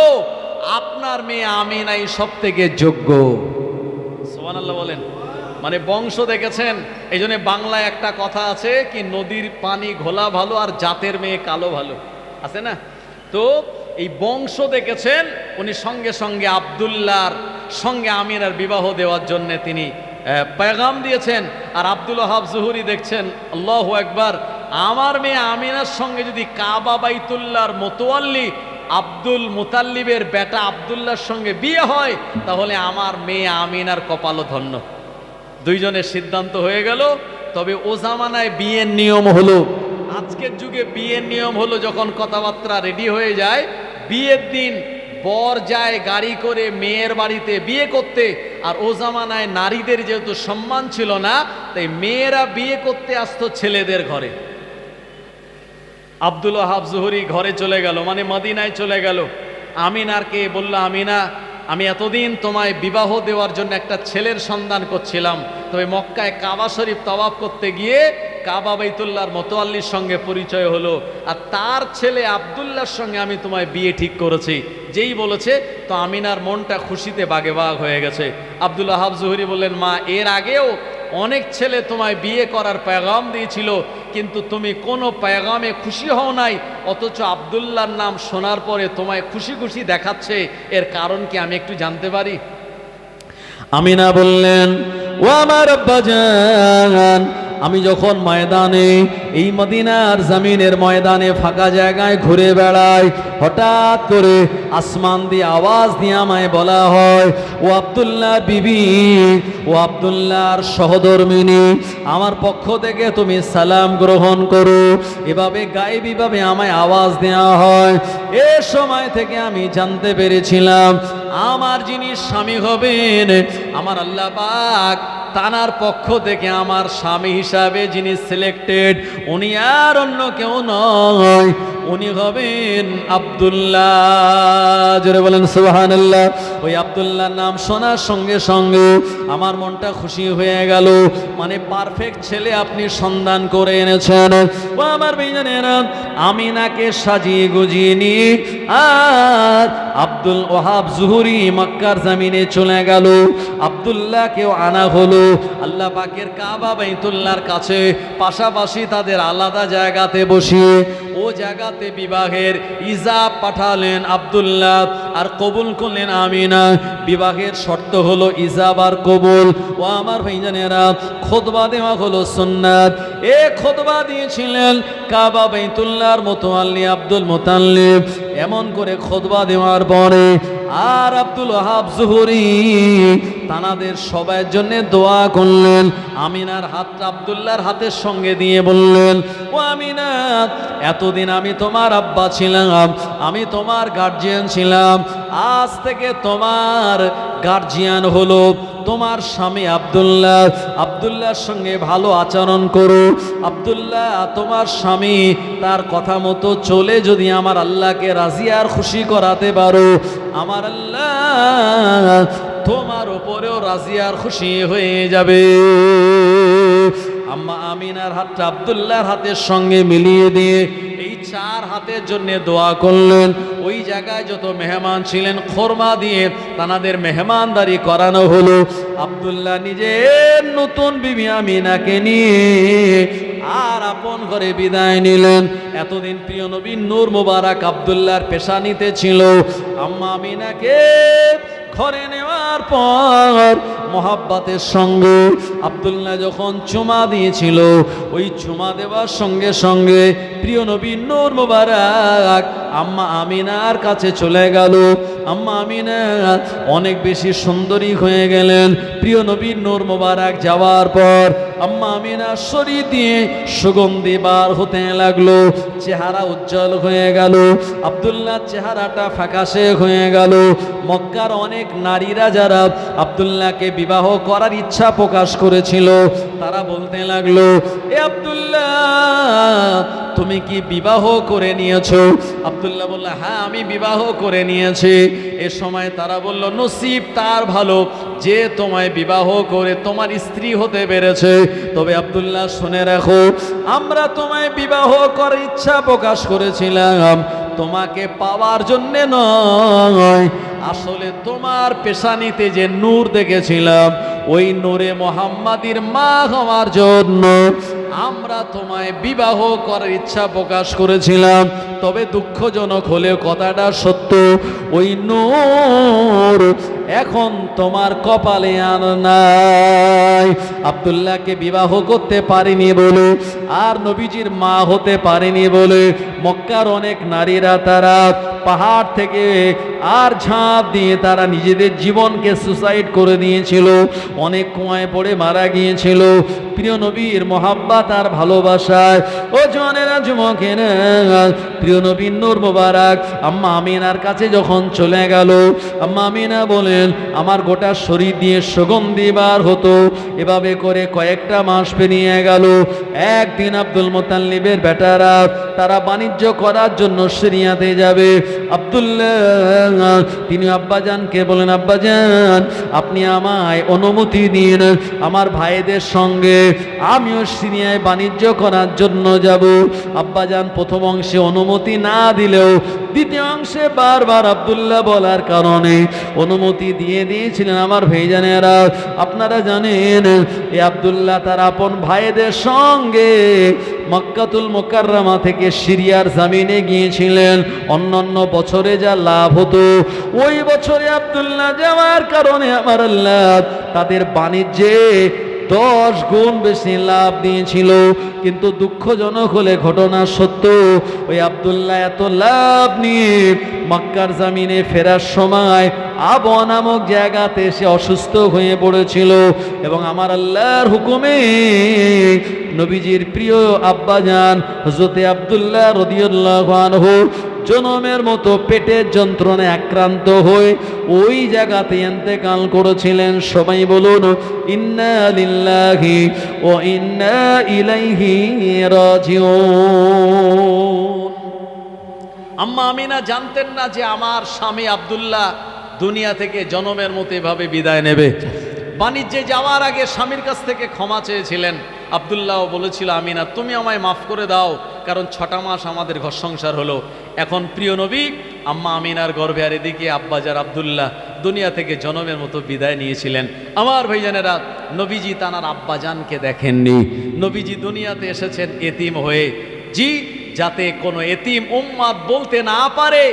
[SPEAKER 1] আপনার মেয়ে আমিনাই সব থেকে যোগ্য। সুবহানাল্লাহ বলেন। মানে বংশ দেখেছেন। এই জন্য বাংলায় একটা কথা আছে কি, নদীর পানি ঘোলা ভালো আর জাতের মেয়ে কালো ভালো, আছে না? তো এই বংশ দেখেছেন, উনি সঙ্গে সঙ্গে আব্দুল্লাহর সঙ্গে আমিনার বিবাহ দেওয়ার জন্য তিনি পেগাম দিয়েছেন। আর আব্দুল ওয়াহাব জুহরি দেখছেন, আল্লাহু আকবার, আমার মেয়ে আমিনার সঙ্গে যদি কাবা বাইতুল্লাহর মুতাওয়াল্লি আব্দুল মুতাল্লিবের বেটা আব্দুল্লাহর সঙ্গে বিয়ে হয়, তাহলে আমার মেয়ে আমিনার কপালও ধন্য। দুইজনের সিদ্ধান্ত হয়ে গেল। তবে ও জামানায় বিয়ের নিয়ম হলো, আজকের যুগে বিয়ের নিয়ম হলো, যখন কথাবার্তা রেডি হয়ে যায়, বিয়ের দিন বর যায় গাড়ি করে মেয়ের বাড়িতে বিয়ে করতে। আর ও জামানায় নারীদের যেহেতু সম্মান ছিল না, তাই মেয়েরা বিয়ে করতে আসতো ছেলেদের ঘরে। আব্দুল ওয়াহাব জুহরি ঘরে চলে গেল, মানে মদিনায় চলে গেল। আমিনারকে বলল, আমিনা, আমি এতদিন তোমায় বিবাহ দেওয়ার জন্য একটা ছেলের সন্ধান করছিলাম, তবে মক্কায় কাবা শরীফ তাওয়াফ করতে গিয়ে কাবা বাইতুল্লাহর মুতাওয়াল্লির সঙ্গে পরিচয় হলো, আর তার ছেলে আব্দুল্লাহর সঙ্গে আমি তোমায় বিয়ে ঠিক করেছি। যেই বলেছে, তো আমিনার মনটা খুশিতে বাগে বাগ হয়ে গেছে। আব্দুল ওয়াহাব জুহরি বললেন, মা, এর আগেও অনেক ছেলে তোমায় বিয়ে করার পেগাম দিয়েছিল, কিন্তু তুমি কোনো পেগামে খুশি হও নাই, অথচ আব্দুল্লাহর নাম শোনার পরে তোমায় খুশি খুশি দেখাচ্ছে, এর কারণ কি আমি একটু জানতে পারি? আমিনা বললেন, ও আমার আব্বাজান, আমি যখন ময়দানে এই মদিনার জমিনের ময়দানে ফাঁকা জায়গায় ঘুরে বেড়াই, হঠাৎ করে আসমান দিয়ে আওয়াজ দিয়ে আমায় বলা হয়, ও আব্দুল্লাহ বিবি, ও আব্দুল্লাহর সহধর্মিনী, আমার পক্ষ থেকে তুমি সালাম গ্রহণ করো। এভাবে গায়েবীভাবে আমায় আওয়াজ দেওয়া হয়। এ সময় থেকে আমি জানতে পেরেছিলাম আমার যিনি স্বামী হবেন, আমার আল্লাহ পাক তানার পক্ষ থেকে আমার স্বামী হিসাবে যিনি সিলেক্টেড, উনি আর অন্য কেউ নয়, উনি হবেন আব্দুল্লাহ। জোরে বলেন সুবহানাল্লাহ। ওই আব্দুল্লাহর নাম শোনার সঙ্গে সঙ্গে আমার মনটা খুশি হয়ে গেল। মানে পারফেক্ট ছেলে আপনি সন্ধান করে এনেছেন। ও আমার ভাইজানেরা, আমিনাকে সাজিয়ে গুজিয়ে নিয়ে আর আব্দুল ওয়াহাব জুহুরি মক্কার জমিনে চলে গেল। আব্দুল্লাহকেও আনা হলো আল্লাহ পাকের কাবা বাইতুল্লাহর কাছে, পাশাপাশি তাদের আলাদা জায়গাতে বসিয়ে ও জায়গাতে বিবাহের ইজাব পাঠালেন আব্দুল্লাহ, আর কবুল করলেন আমিনা। বিবাহের শর্ত হলো ইজাব আর কবুল। ও আমার ভাইজানেরা, খুতবা দেওয়া হলো সুন্নাত। এ খুতবা দিয়েছিলেন কাবা বাইতুল্লাহর মুতাওয়াল্লি আব্দুল মুতাল্লিব। এমন করে খুতবা দেওয়ার পরে আর আব্দুল ওয়াহাব জুহুরি তানাদের সবার জন্য দোয়া করলেন। আমিনার হাতটা আব্দুল্লাহর হাতের সঙ্গে দিয়ে বললেন, ও আমিনা, এতদিন আমি তোমার আব্বা ছিলাম, আমি তোমার গার্জিয়ান ছিলাম, আজ থেকে তোমার গার্জিয়ান হলো তোমার স্বামী আব্দুল্লাহ। আব্দুল্লাহর সঙ্গে ভালো আচরণ করো। আব্দুল্লাহ তোমার স্বামী, তার কথা মতো চলে যদি আমার আল্লাহকে রাজি আর খুশি করাতে পারো, আমার আল্লাহ তোমার উপরেও রাজি আর খুশি হয়ে যাবে। আম্মা আমিনার হাতটা আব্দুল্লাহর হাতের সঙ্গে মিলিয়ে দিয়ে এই চার হাতের জন্য দোয়া করলেন। ওই জায়গায় যত মেহমান ছিলেন খোরমা দিয়ে তানাদের মেহমানদারি করানো হলো। আব্দুল্লাহ নিজের নতুন বিবি আমিনাকে নিয়ে আর আপন ঘরে বিদায় নিলেন। এতদিন প্রিয় নবী নূর মুবারক আব্দুল্লাহর পেশানিতে ছিল। আম্মা আমিনাকে ঘরে নেওয়ার পর মোহাব্বতের সঙ্গে আব্দুল্লাহ যখন চুমা দিয়েছিল, ওই চুমা দেওয়ার সঙ্গে সঙ্গে প্রিয় নবী নূর মুবারক আম্মা আমিনার কাছে চলে গেল। আম্মা আমিনা অনেক বেশি সুন্দরী হয়ে গেলেন। প্রিয় নবী নূর মুবারক যাওয়ার পর আম্মা আমিনার শরীর দিয়ে সুগন্ধি বার হতে লাগলো, চেহারা উজ্জ্বল হয়ে গেল। আব্দুল্লাহ চেহারাটা ফ্যাকাশে হয়ে গেল। মক্কার অনেক নারীরা যারা আব্দুল্লাহকে বিবাহ করার ইচ্ছা প্রকাশ করেছিল, তারা বলতে লাগলো, এ আব্দুল্লাহ, তুমি কি বিবাহ করে নিয়েছো? আব্দুল্লাহ বলল, হ্যাঁ আমি বিবাহ করে নিয়েছি। এ সময় তারা বলল, নসিব তার ভালো যে তোমায় বিবাহ করে তোমার স্ত্রী হতে পেরেছে। তবে আব্দুল্লাহ শুনে রাখো, আমরা তোমায় বিবাহ করার ইচ্ছা প্রকাশ করেছিলাম তোমাকে পাওয়ার জন্য নয়, আসলে তোমার পেশানিতে যে নূর দেখেছিলাম ওই নূরে মুহাম্মাদির মা হওয়ার জন্য আমরা তোমায় বিবাহ করার ইচ্ছা প্রকাশ করেছিলাম। তবে দুঃখজনক হলেও কথাটা সত্য, ওই নূর এখন তোমার কপালে আর নাই। আব্দুল্লাহকে বিবাহ করতে পারিনি বলে আর নবীজির মা হতে পারেনি বলে মক্কার অনেক নারীরা তারা পাহাড় থেকে আর ঝাঁপ দিয়ে তারা নিজেদের জীবনকে সুসাইড করে দিয়েছিল, অনেক কুয়ায় পড়ে মারা গিয়েছিল। প্রিয় নবীর মহাব্বত আর ভালোবাসায় ও জওয়ানেরা, যুবকেরা, প্রিয় নবীর নূর মুবারক আম্মা আমিনার কাছে যখন চলে গেল, আম্মা আমিনা বলেন, আমার গোটা শরীর দিয়ে সুগন্ধি বার হতো। এভাবে করে কয়েকটা মাস পেরিয়ে গেল। একদিন আব্দুল মুতাল্লিবের বেটারা তারা বাণিজ্য করার জন্য সিরিয়াতে যাবে। আব্দুল্লাহ তিনি আব্বাজানকে বলেন, আব্বাজান আপনি আমায় অনুমতি দিন, আমার ভাইদের সঙ্গে আমিও সিরিয়ায় বাণিজ্য করার জন্য যাব। আব্বাজান প্রথম অংশে অনুমতি না দিলেও দ্বিতীয় অংশে বারবার আব্দুল্লাহ বলার কারণে অনুমতি দিয়ে দিয়েছিলেন। আমার ভাইজানেরা, আপনারা জানেন এই আব্দুল্লাহ তার আপন ভাইদের সঙ্গে মক্কাতুল মুকাররমা থেকে সিরিয়ার জমিনে গিয়েছিলেন। অন্যান্য বছরে যা লাভ হতো ওই বছরে আব্দুল্লাহ যাওয়ার কারণে আমার আল্লাহ তাদের বাণিজ্যে 10 গুণ বেশি লাভ দিয়েছিল। কিন্তু দুঃখজনক হলে ঘটনা সত্য, ওই আব্দুল্লাহ এত লাভ নিয়ে মক্কার জমিনে ফেরার সময় আবওয়া নামক জায়গাতে সে অসুস্থ হয়ে পড়েছিল। এবং আমার আল্লাহর হুকুমে নবীজির প্রিয় আব্বাজান হযরতে আব্দুল্লাহ রাদিয়াল্লাহু আনহু জনমের মতো পেটের যন্ত্রণায় আক্রান্ত হয়ে ওই জায়গাতে ইন্তেকাল করেছিলেন। সবাই বলুন ইন্না লিল্লাহি ওয়া ইন্না ইলাইহি রাজিউন। আম্মা আমিনা জানতেন না যে আমার স্বামী আব্দুল্লাহ দুনিয়া থেকে জনমের মতো এভাবে বিদায় নেবে। বাণিজ্যে যাওয়ার আগে স্বামীর কাছ থেকে ক্ষমা চেয়েছিলেন। আব্দুল্লাহ বলেছিল, আমিনা তুমি আমায় মাফ করে দাও, কারণ 6টা মাস আমাদের ঘর সংসার হলো। এখন প্রিয় নবী আম্মা আমিনার গর্ভে আর এদিকে আব্বাজার আব্দুল্লাহ দুনিয়া থেকে জনমের মতো বিদায় নিয়েছিলেন। আমার ভাইজানেরা, নবীজি তানার আব্বাজানকে দেখেননি। নবীজি দুনিয়াতে এসেছেন এতিম হয়ে, জি, যাতে কোনো এতিম উম্মাত বলতে না পারে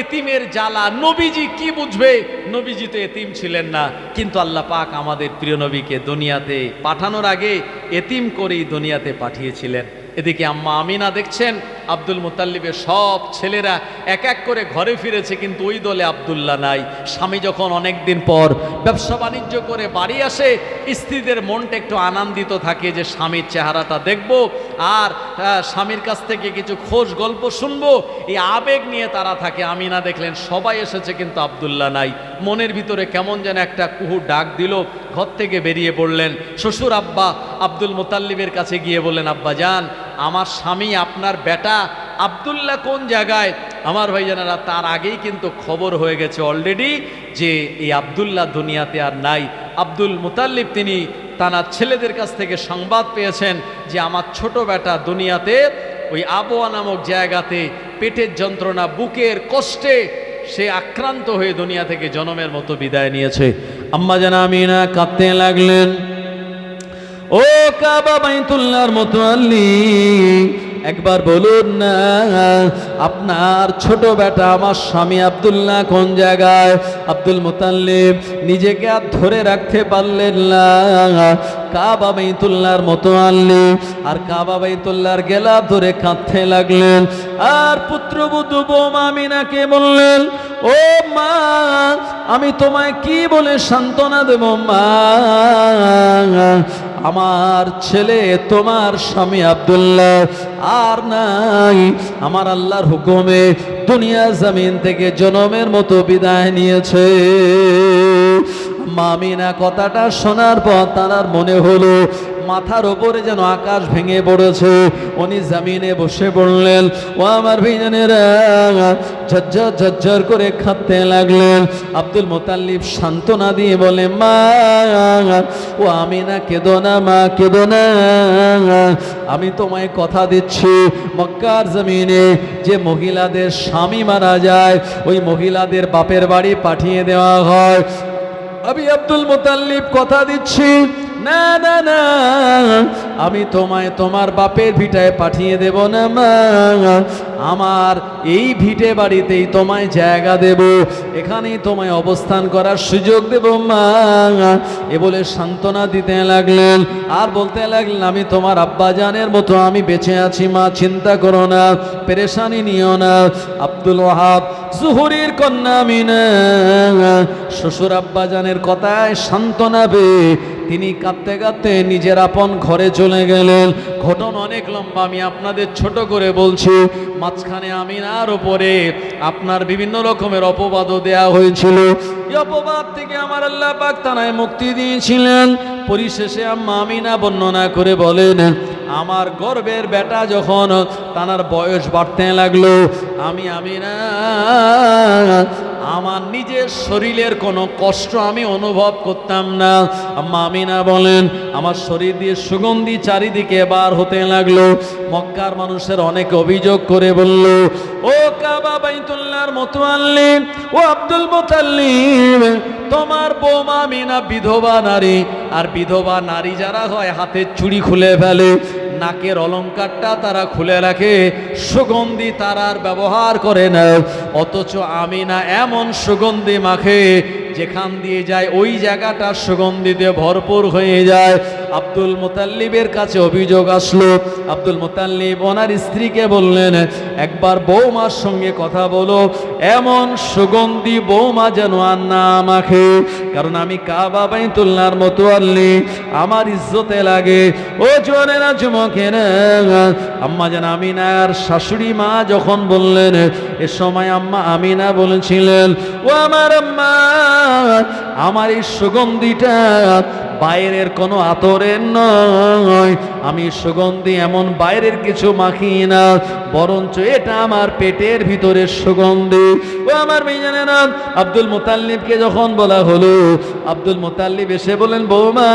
[SPEAKER 1] এতিমের জ্বালা। নবীজি কি বুঝবে? নবীজি তো এতিম ছিলেন না, কিন্তু আল্লাহ পাক আমাদের প্রিয় নবীকে দুনিয়াতে পাঠানোর আগে এতিম করেই দুনিয়াতে পাঠিয়েছিলেন। এদিকে আম্মা আমিনা দেখছেন আব্দুল মুতাল্লিবের সব ছেলেরা এক এক করে ঘরে ফিরেছে, কিন্তু ওই দলে আব্দুল্লাহ নাই। স্বামী যখন অনেক দিন পর ব্যবসা বাণিজ্য করে বাড়ি আসে, স্ত্রীদের মনটা একটু আনন্দিত থাকে যে স্বামীর চেহারাটা দেখব আর স্বামীর কাছ থেকে কিছু খোঁজ গল্প শুনবো, এই আবেগ নিয়ে তারা থাকে। আমিনা দেখলেন সবাই এসেছে কিন্তু আব্দুল্লাহ নাই। মনের ভিতরে কেমন যেন একটা কুহু ডাক দিল, ঘর থেকে বেরিয়ে পড়লেন। শ্বশুর আব্বা আব্দুল মুতাল্লিবের কাছে গিয়ে বললেন, আব্বা যান, আমার স্বামী আপনার বেটা আব্দুল্লাহ কোন জায়গায়? আমার ভাইজানেরা, তার আগেই কিন্তু খবর হয়ে গেছে অলরেডি যে এই আব্দুল্লাহ দুনিয়াতে আর নাই। আব্দুল মুতাল্লিব তিনি তানার ছেলেদের কাছ থেকে সংবাদ পেয়েছেন যে আমার ছোট বেটা দুনিয়াতে ওই আবওয়া নামক জায়গাতে পেটের যন্ত্রণা, বুকের কষ্টে সে আক্রান্ত হয়ে দুনিয়া থেকে জনমের মতো বিদায় নিয়েছে। আম্মা জান আমিনা কাঁদতে লাগলেন। ও কাবা বাইতুল্লাহর মুতাল্লি, একবার বলুন না আপনার ছোট বেটা আমার স্বামী আব্দুল্লাহ কোন জায়গায়? আব্দুল মুতাল্লিব নিজেকে আর ধরে রাখতে পারলেন না। কাবা বাইতুল্লাহর মুতাল্লি আর কাবা বাইতুল্লাহর গেলা ধরে কাঁদতে লাগলেন। আর পুত্রবধূ বৌমা আমিনাকে বললেন, ও মা, আমি তোমায় কি বলে সান্ত্বনা দেব মা? আমার ছেলে তোমার স্বামী আব্দুল্লাহ আর নাই। আমার আল্লাহর হুকুমে দুনিয়া জমিন থেকে জনমের মতো বিদায় নিয়েছে। আমিনা কথাটা শোনার পর তার মনে হলো মাথার ওপরে যেন আকাশ ভেঙে পড়েছে। উনি জমিনে বসে পড়লেন। ও আমার ভাইজানেরা, ঝরঝর ঝরঝর করে কাঁদতে লাগলেন। আব্দুল মুতাল্লিব সান্ত্বনা দিয়ে বলে, মা, ও আমিনা কেঁদো না মা, কেঁদো না। আমি তোমায় কথা দিচ্ছি, মক্কার জমিনে যে মহিলাদের স্বামী মারা যায় ওই মহিলাদের বাপের বাড়ি পাঠিয়ে দেওয়া হয়। আমি আব্দুল মুতাল্লিব কথা দিচ্ছি, না না না, আমি তোমায় তোমার বাপের ভিটায় পাঠিয়ে দেব না মা। আমার এই ভিটে বাড়িতেই তোমায় জায়গা দেব, এখানেই তোমায় অবস্থান করার সুযোগ দেব মা। এ বলে সান্ত্বনা দিতে লাগলেন আর বলতে লাগলেন, আমি তোমার আব্বাজানের মতো আমি বেঁচে আছি মা, চিন্তা করো না, পেরেশানি নিও না। আব্দুল ওয়াহাব জুহুরির কন্যা আমিনা শ্বশুর আব্বাজানের কথায় সান্ত্বনা পেয়ে তিনি কাঁদতে কাঁদতে নিজের আপন ঘরে চলে গেলেন। ঘটনা অনেক লম্বা, আমি আপনাদের ছোট করে বলছি। মাঝখানে আমিনার উপরে আপনার বিভিন্ন রকমের অপবাদও দেয়া হয়েছিল। এই অপবাদ থেকে আমার আল্লাহ পাক তানায় মুক্তি দিয়েছিলেন। পরিশেষে আম্মা আমিনা বর্ণনা করে বলেন, আমার গর্ভের বেটা যখন তানার বয়স বাড়তে লাগলো, আমি আমিনা আমার নিজের শরীরের কোনো কষ্ট আমি অনুভব করতাম না। আম্মা আমিনা বলেন, আমার শরীর দিয়ে সুগন্ধি চারিদিকে বার হতে লাগলো। মক্কার মানুষের অনেক অভিযোগ করে বলল, ও কাবা বাইতুল্লাহর মুতাল্লি, ও আব্দুল মুতাল্লিব, তোমার বৌমা আমিনা বিধবা নারী, আর বিধবা নারী যারা হয় হাতের চুড়ি খুলে ফেলে, নাকের অলংকারটা তারা খুলে রাখে, সুগন্ধি তারা আর ব্যবহার করে না। অথচ আমিনা এমন সুগন্ধি মাখে যেখান দিয়ে যায় ওই জায়গাটা সুগন্ধিতে ভরপুর হয়ে যায়। আব্দুল মুতাল্লিবের কাছে অভিযোগ আসলো। আব্দুল মুতাল্লিব ওনার স্ত্রীকে বললেন, একবার বৌমার সঙ্গে কথা বলো, এমন সুগন্ধি বৌমা যেন আর না আমাকে, কারণ আমি কাবা বাইতুল্লাহর মুতাল্লি, আমার ইজ্জতে লাগে। ও জোয়ানেরা, যুবকেরা, আম্মা যেন আমিনার শাশুড়ি মা যখন বললেন, এ সময় আম্মা আমিনা বলেছিলেন, ও আমার আম্মা, আমার এই সুগন্ধিটা বাইরের কোনো আতরের নয়, আমি সুগন্ধি এমন বাইরের কিছু মাখি না, বরঞ্চ এটা আমার পেটের ভিতরের সুগন্ধি। ও আমার মেয়েজানেরা, আব্দুল মুতাল্লিবকে যখন বলা হলো, আব্দুল মুতাল্লিব এসে বলেন, বৌমা,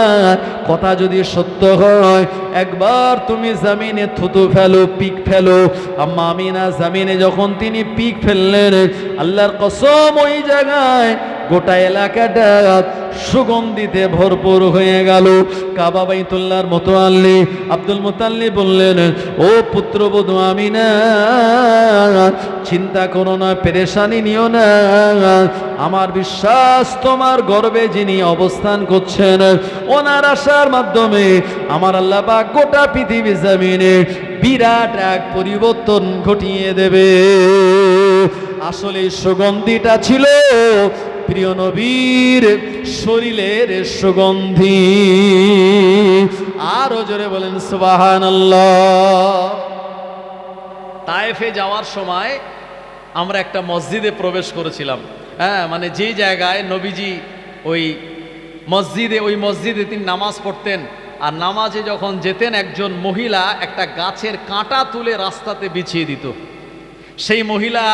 [SPEAKER 1] কথা যদি সত্য হয় একবার তুমি জমিনে থুতু ফেলো, পিক ফেলো। আম্মা আমিনা জমিনে যখন তিনি পিক ফেললেন, আল্লাহর কসম ওই জায়গায় গোটা এলাকাটা সুগন্ধিতে ভরপুর হয়ে গেল। কাবা বাইতুল্লাহর মুতাল্লি আব্দুল মুতাল্লিব বললেন, ও পুত্রবধূ আমিনা, চিন্তা করো না, পেরেশানি নিও না, আমার বিশ্বাস তোমার গর্ভে যিনি অবস্থান করছেন, ওনার আশার মাধ্যমে আমার আল্লাহ পাক গোটা পৃথিবী জমিনে বিরাট এক পরিবর্তন ঘটিয়ে দেবে। আসলে সুগন্ধিটা ছিল প্রিয় নবীর শরীরের সুগন্ধি। আরো জোরে বলেন সুবহানাল্লাহ। তায়েফে যাওয়ার সময় আমরা একটা মসজিদে প্রবেশ করেছিলাম। হ্যাঁ, মানে যে জায়গায় নবীজি ওই মসজিদে তিনি নামাজ পড়তেন, আর নামাজে যখন যেতেন একজন মহিলা একটা গাছের কাঁটা তুলে রাস্তাতে বিছিয়ে দিত। সেই মহিলা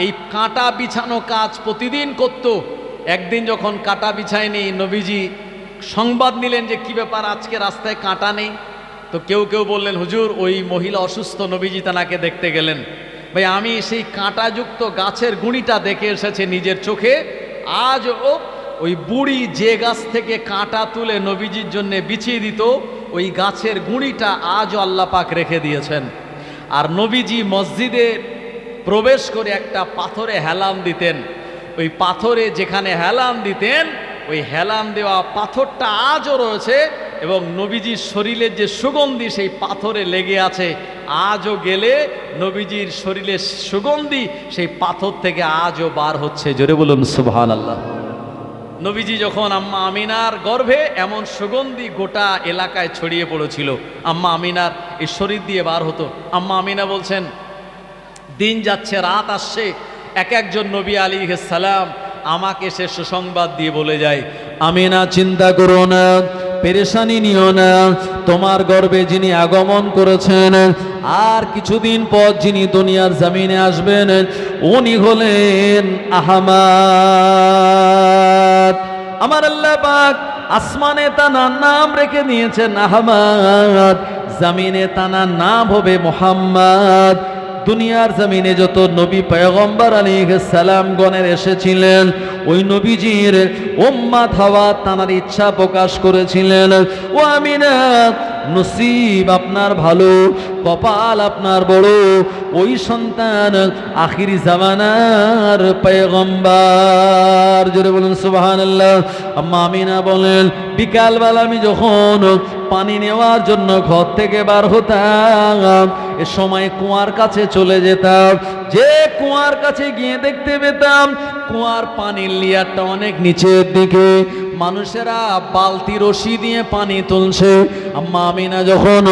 [SPEAKER 1] এই কাঁটা বিছানো কাজ প্রতিদিন করত। একদিন যখন কাঁটা বিছায়নি, নবীজি সংবাদ নিলেন যে কি ব্যাপার, আজকে রাস্তায় কাঁটা নেই। তো কেউ কেউ বললেন, হুজুর ওই মহিলা অসুস্থ, নবীজি তাকে দেখতে গেলেন। ভাই, আমি সেই কাঁটাযুক্ত গাছের গুঁড়িটা দেখে এসেছি নিজের চোখে। আজও ওই বুড়ি যে গাছ থেকে কাঁটা তুলে নবীজির জন্য বিছিয়ে দিত, ওই গাছের গুঁড়িটা আজও আল্লাহ পাক রেখে দিয়েছেন। আর নবীজি মসজিদে প্রবেশ করে একটা পাথরে হেলান দিতেন। ওই পাথরে যেখানে হেলান দিতেন, ওই হেলান দেওয়া পাথরটা আজও রয়েছে, এবং নবীজির শরীরের যে সুগন্ধি সেই পাথরে লেগে আছে। আজও গেলে নবীজির শরীরের সুগন্ধি সেই পাথর থেকে আজও বার হচ্ছে। জোরে বলুন সুবহানাল্লাহ। নবীজি যখন আম্মা আমিনার গর্ভে, এমন সুগন্ধি গোটা এলাকায় ছড়িয়ে পড়েছিল। আম্মা আমিনার এই শরীর দিয়ে বার হতো। আম্মা আমিনা বলছেন, দিন যাচ্ছে, রাত আসছে, এক একজন নবী আলাইহিস সালাম আমাকে সে সুসংবাদ দিয়ে বলে যায়, আমিনা চিন্তা করো না, পেরেশানি নিও না, তোমার গর্ভে যিনি আগমন করেছেন, আর কিছুদিন পর যিনি দুনিয়ার জমিনে আসবেন, উনি হলেন আহমদ। আমার আল্লাহ পাক আসমানে তানার নাম রেখে দিয়েছেন আহমদ, জমিনে তানার নাম হবে মুহাম্মদ। দুনিয়ার জমিনে যত নবী পয়গম্বর আলাইহিস সালাম গণের এসেছিলেন, ওই নবীজির উম্মত হওয়া তানার ইচ্ছা প্রকাশ করেছিলেন। ও আমিনা, নসিব আপনার ভালো, কপাল আপনার বড়, ওই সন্তান আখিরি জামানার পয়গম্বর। জোরে বলুন সুবহানাল্লাহ। আম্মা আমিনা বলেন, বিকালবেলা আমি যখন পানি নেওয়ার জন্য ঘর থেকে বার হতাম, এ সময় কুয়ার কাছে চলে যেতাম। যে কুয়ার কাছে গিয়ে দেখতে পেতাম কুয়ার পানির লেয়ারটা অনেক নিচের দিকে, মানুষেরা বালতি রশি দিয়ে পানি তুলছে। আম্মা আমিনা যখন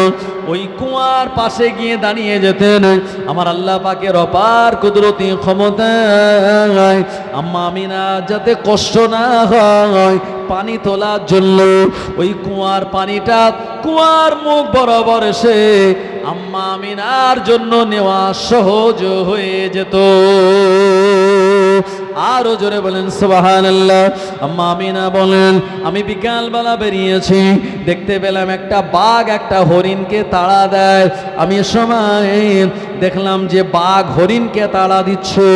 [SPEAKER 1] ওই কুয়ার পাশে গিয়ে দাঁড়িয়ে যেতেন, আমার আল্লাহ পাকের অপার কুদরতি ক্ষমতায় আম্মা আমিনা যাতে কষ্ট না হয়, পানি তোলার জন্য ওই কুয়ার পানিটা কুয়ার মুখ বরাবর এসে আম্মা আমিনার জন্য নেওয়া সহজ হয়ে যেত। আরো জোরে বলেন সুবহানাল্লাহ। আম্মা আমিনা বলেন, আমি বিকালবেলা বেরিয়েছি, দেখতে পেলাম একটা বাঘ একটা হরিণকে তাড়া দেয়। আমি সময় দেখলাম যে বাঘ হরিণকে তাড়া দিচ্ছে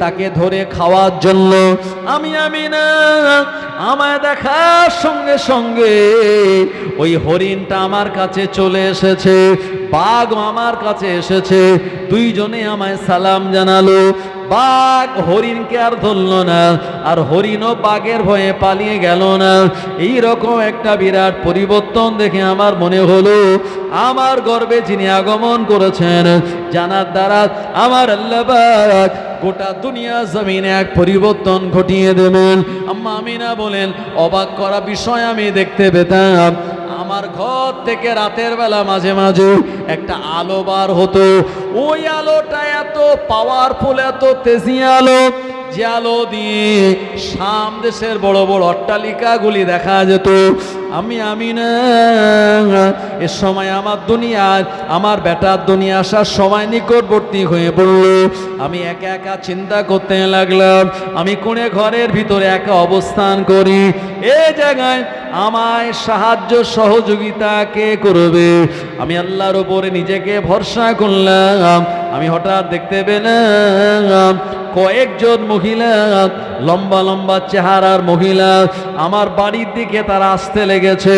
[SPEAKER 1] তাকে ধরে খাওয়ার জন্য। আমি আমিনা আমায় দেখার সঙ্গে সঙ্গে ওই হরিণটা আমার কাছে চলে এসেছে, বাঘ আমার কাছে এসেছে, দুইজনে আমায় সালাম জানালো। বাঘ হরিণকে আর ধরল না, আর হরিণও বাঘের ভয়ে পালিয়ে গেল না। এই রকম একটা বিরাট পরিবর্তন দেখে আমার মনে হলো আমার গর্বে যিনি আগমন করেছেন জানার দ্বারা আমার আল্লাহ পাক গোটা দুনিয়া জমিনে এক পরিবর্তন ঘটিয়ে দেবেন। আম্মা আমিনা বলেন, অবাক করা বিষয় আমি দেখতে পেতাম আমার ঘর থেকে রাতের বেলা মাঝে মাঝে একটা আলো বার হতো। ওই আলোটা এত পাওয়ারফুল, এত তেজি আলো, যে আলো দিয়ে শাম দেশের বড় বড় অট্টালিকাগুলি দেখা যেত। আমি না এ সময় আমার দুনিয়ায় আমার বেটার দুনিয়া আসার সময় নিকটবর্তী হয়ে পড়ল। আমি একা একা চিন্তা করতে লাগলাম, আমি কোণে ঘরের ভিতরে একা অবস্থান করি, এই জায়গায় আমায় সাহায্য সহযোগিতা কে করবে? আমি আল্লাহর উপরে নিজেকে ভরসা করলাম। আমি হঠাৎ দেখতে পেলাম কয়েকজন মহিলা, লম্বা লম্বা চেহারার মহিলা আমার বাড়ির দিকে তারা আসতে লেগেছে।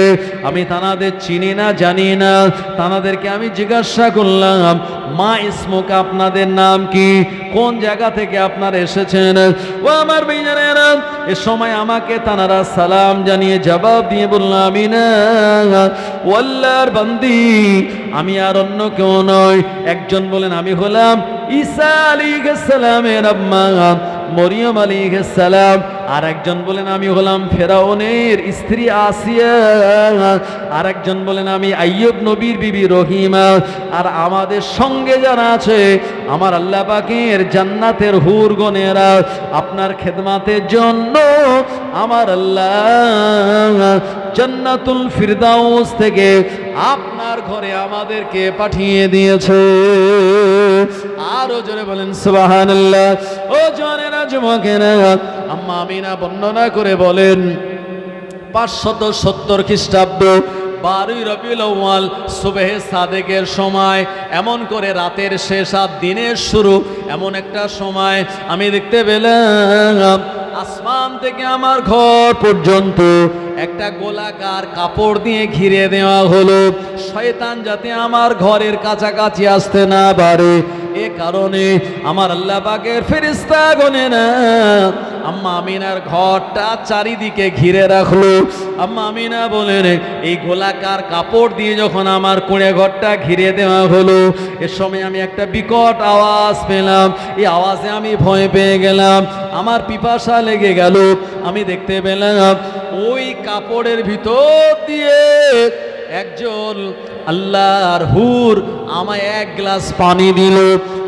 [SPEAKER 1] আমি তানাদের চিনি না, জানি না। তানাদেরকে আমি জিজ্ঞাসা করলাম, মা ইসমুক, আপনাদের নাম কি? কোন জায়গা থেকে আপনারা এসেছেন? ও আমার ভাইজানেরা, এ সময় আমাকে তানারা সালাম জানিয়ে জবাব দিয়ে বললাম, আমি না ও আল্লাহর বান্দি, আমি আর অন্য কেউ নয়। একজন বলেন, আমি হলাম ঈসা আলাইহিস সালামের আম্মা মরিয়ম আলাইহিস সালাম। আর একজন বলেন, আমি হলাম ফেরাউনের স্ত্রী আসিয়া। আর একজন বলেন, আমি আইয়ুব নবীর বিবি রহিমা। আর আমাদের সঙ্গে যারা আছে আমার আল্লাহ পাকের জান্নাতের হুরগণেরা, আপনার খেদমাতের জন্য আমার আল্লাহ জান্নাতুল ফিরদাউস থেকে আপনার ঘরে আমাদেরকে পাঠিয়ে দিয়েছে। আরো জোরে বলেন সুবহানাল্লাহ। ও জওয়ানেরা, যুবকেরা, আম্মা আমিনা বর্ণনা করে বলেন 570 খ্রিস্টাব্দ 12 রবিউল আউয়াল সুবহে সাদেকের সময়, এমন করে রাতের শেষ আর দিনের শুরু, এমন একটা সময় আমি দেখতে পেলাম আসমান থেকে আমার ঘর পর্যন্ত একটা গোলাকার কাপড় দিয়ে ঘিরে দেওয়া হলো, শয়তান যাতে আমার ঘরের কাছাকাছি আসতে না পারে। এ কারণে আমার আল্লাহ পাকের ফেরেশতাগণেরা আম্মা আমিনার ঘরটা চারিদিকে ঘিরে রাখলো। আম্মা আমিনা বলেন, এই গোলাকার কাপড় দিয়ে যখন আমার কোণে ঘরটা ঘিরে দেওয়া হলো, এ সময় আমি একটা বিকট আওয়াজ পেলাম। এই আওয়াজে আমি ভয় পেয়ে গেলাম, আমার পিপাসা লেগে গেল। আমি দেখতে পেলাম ওই কাপড়ের ভিতর দিয়ে একজন আল্লাহর হুর আমায় এক গ্লাস পানি দিল।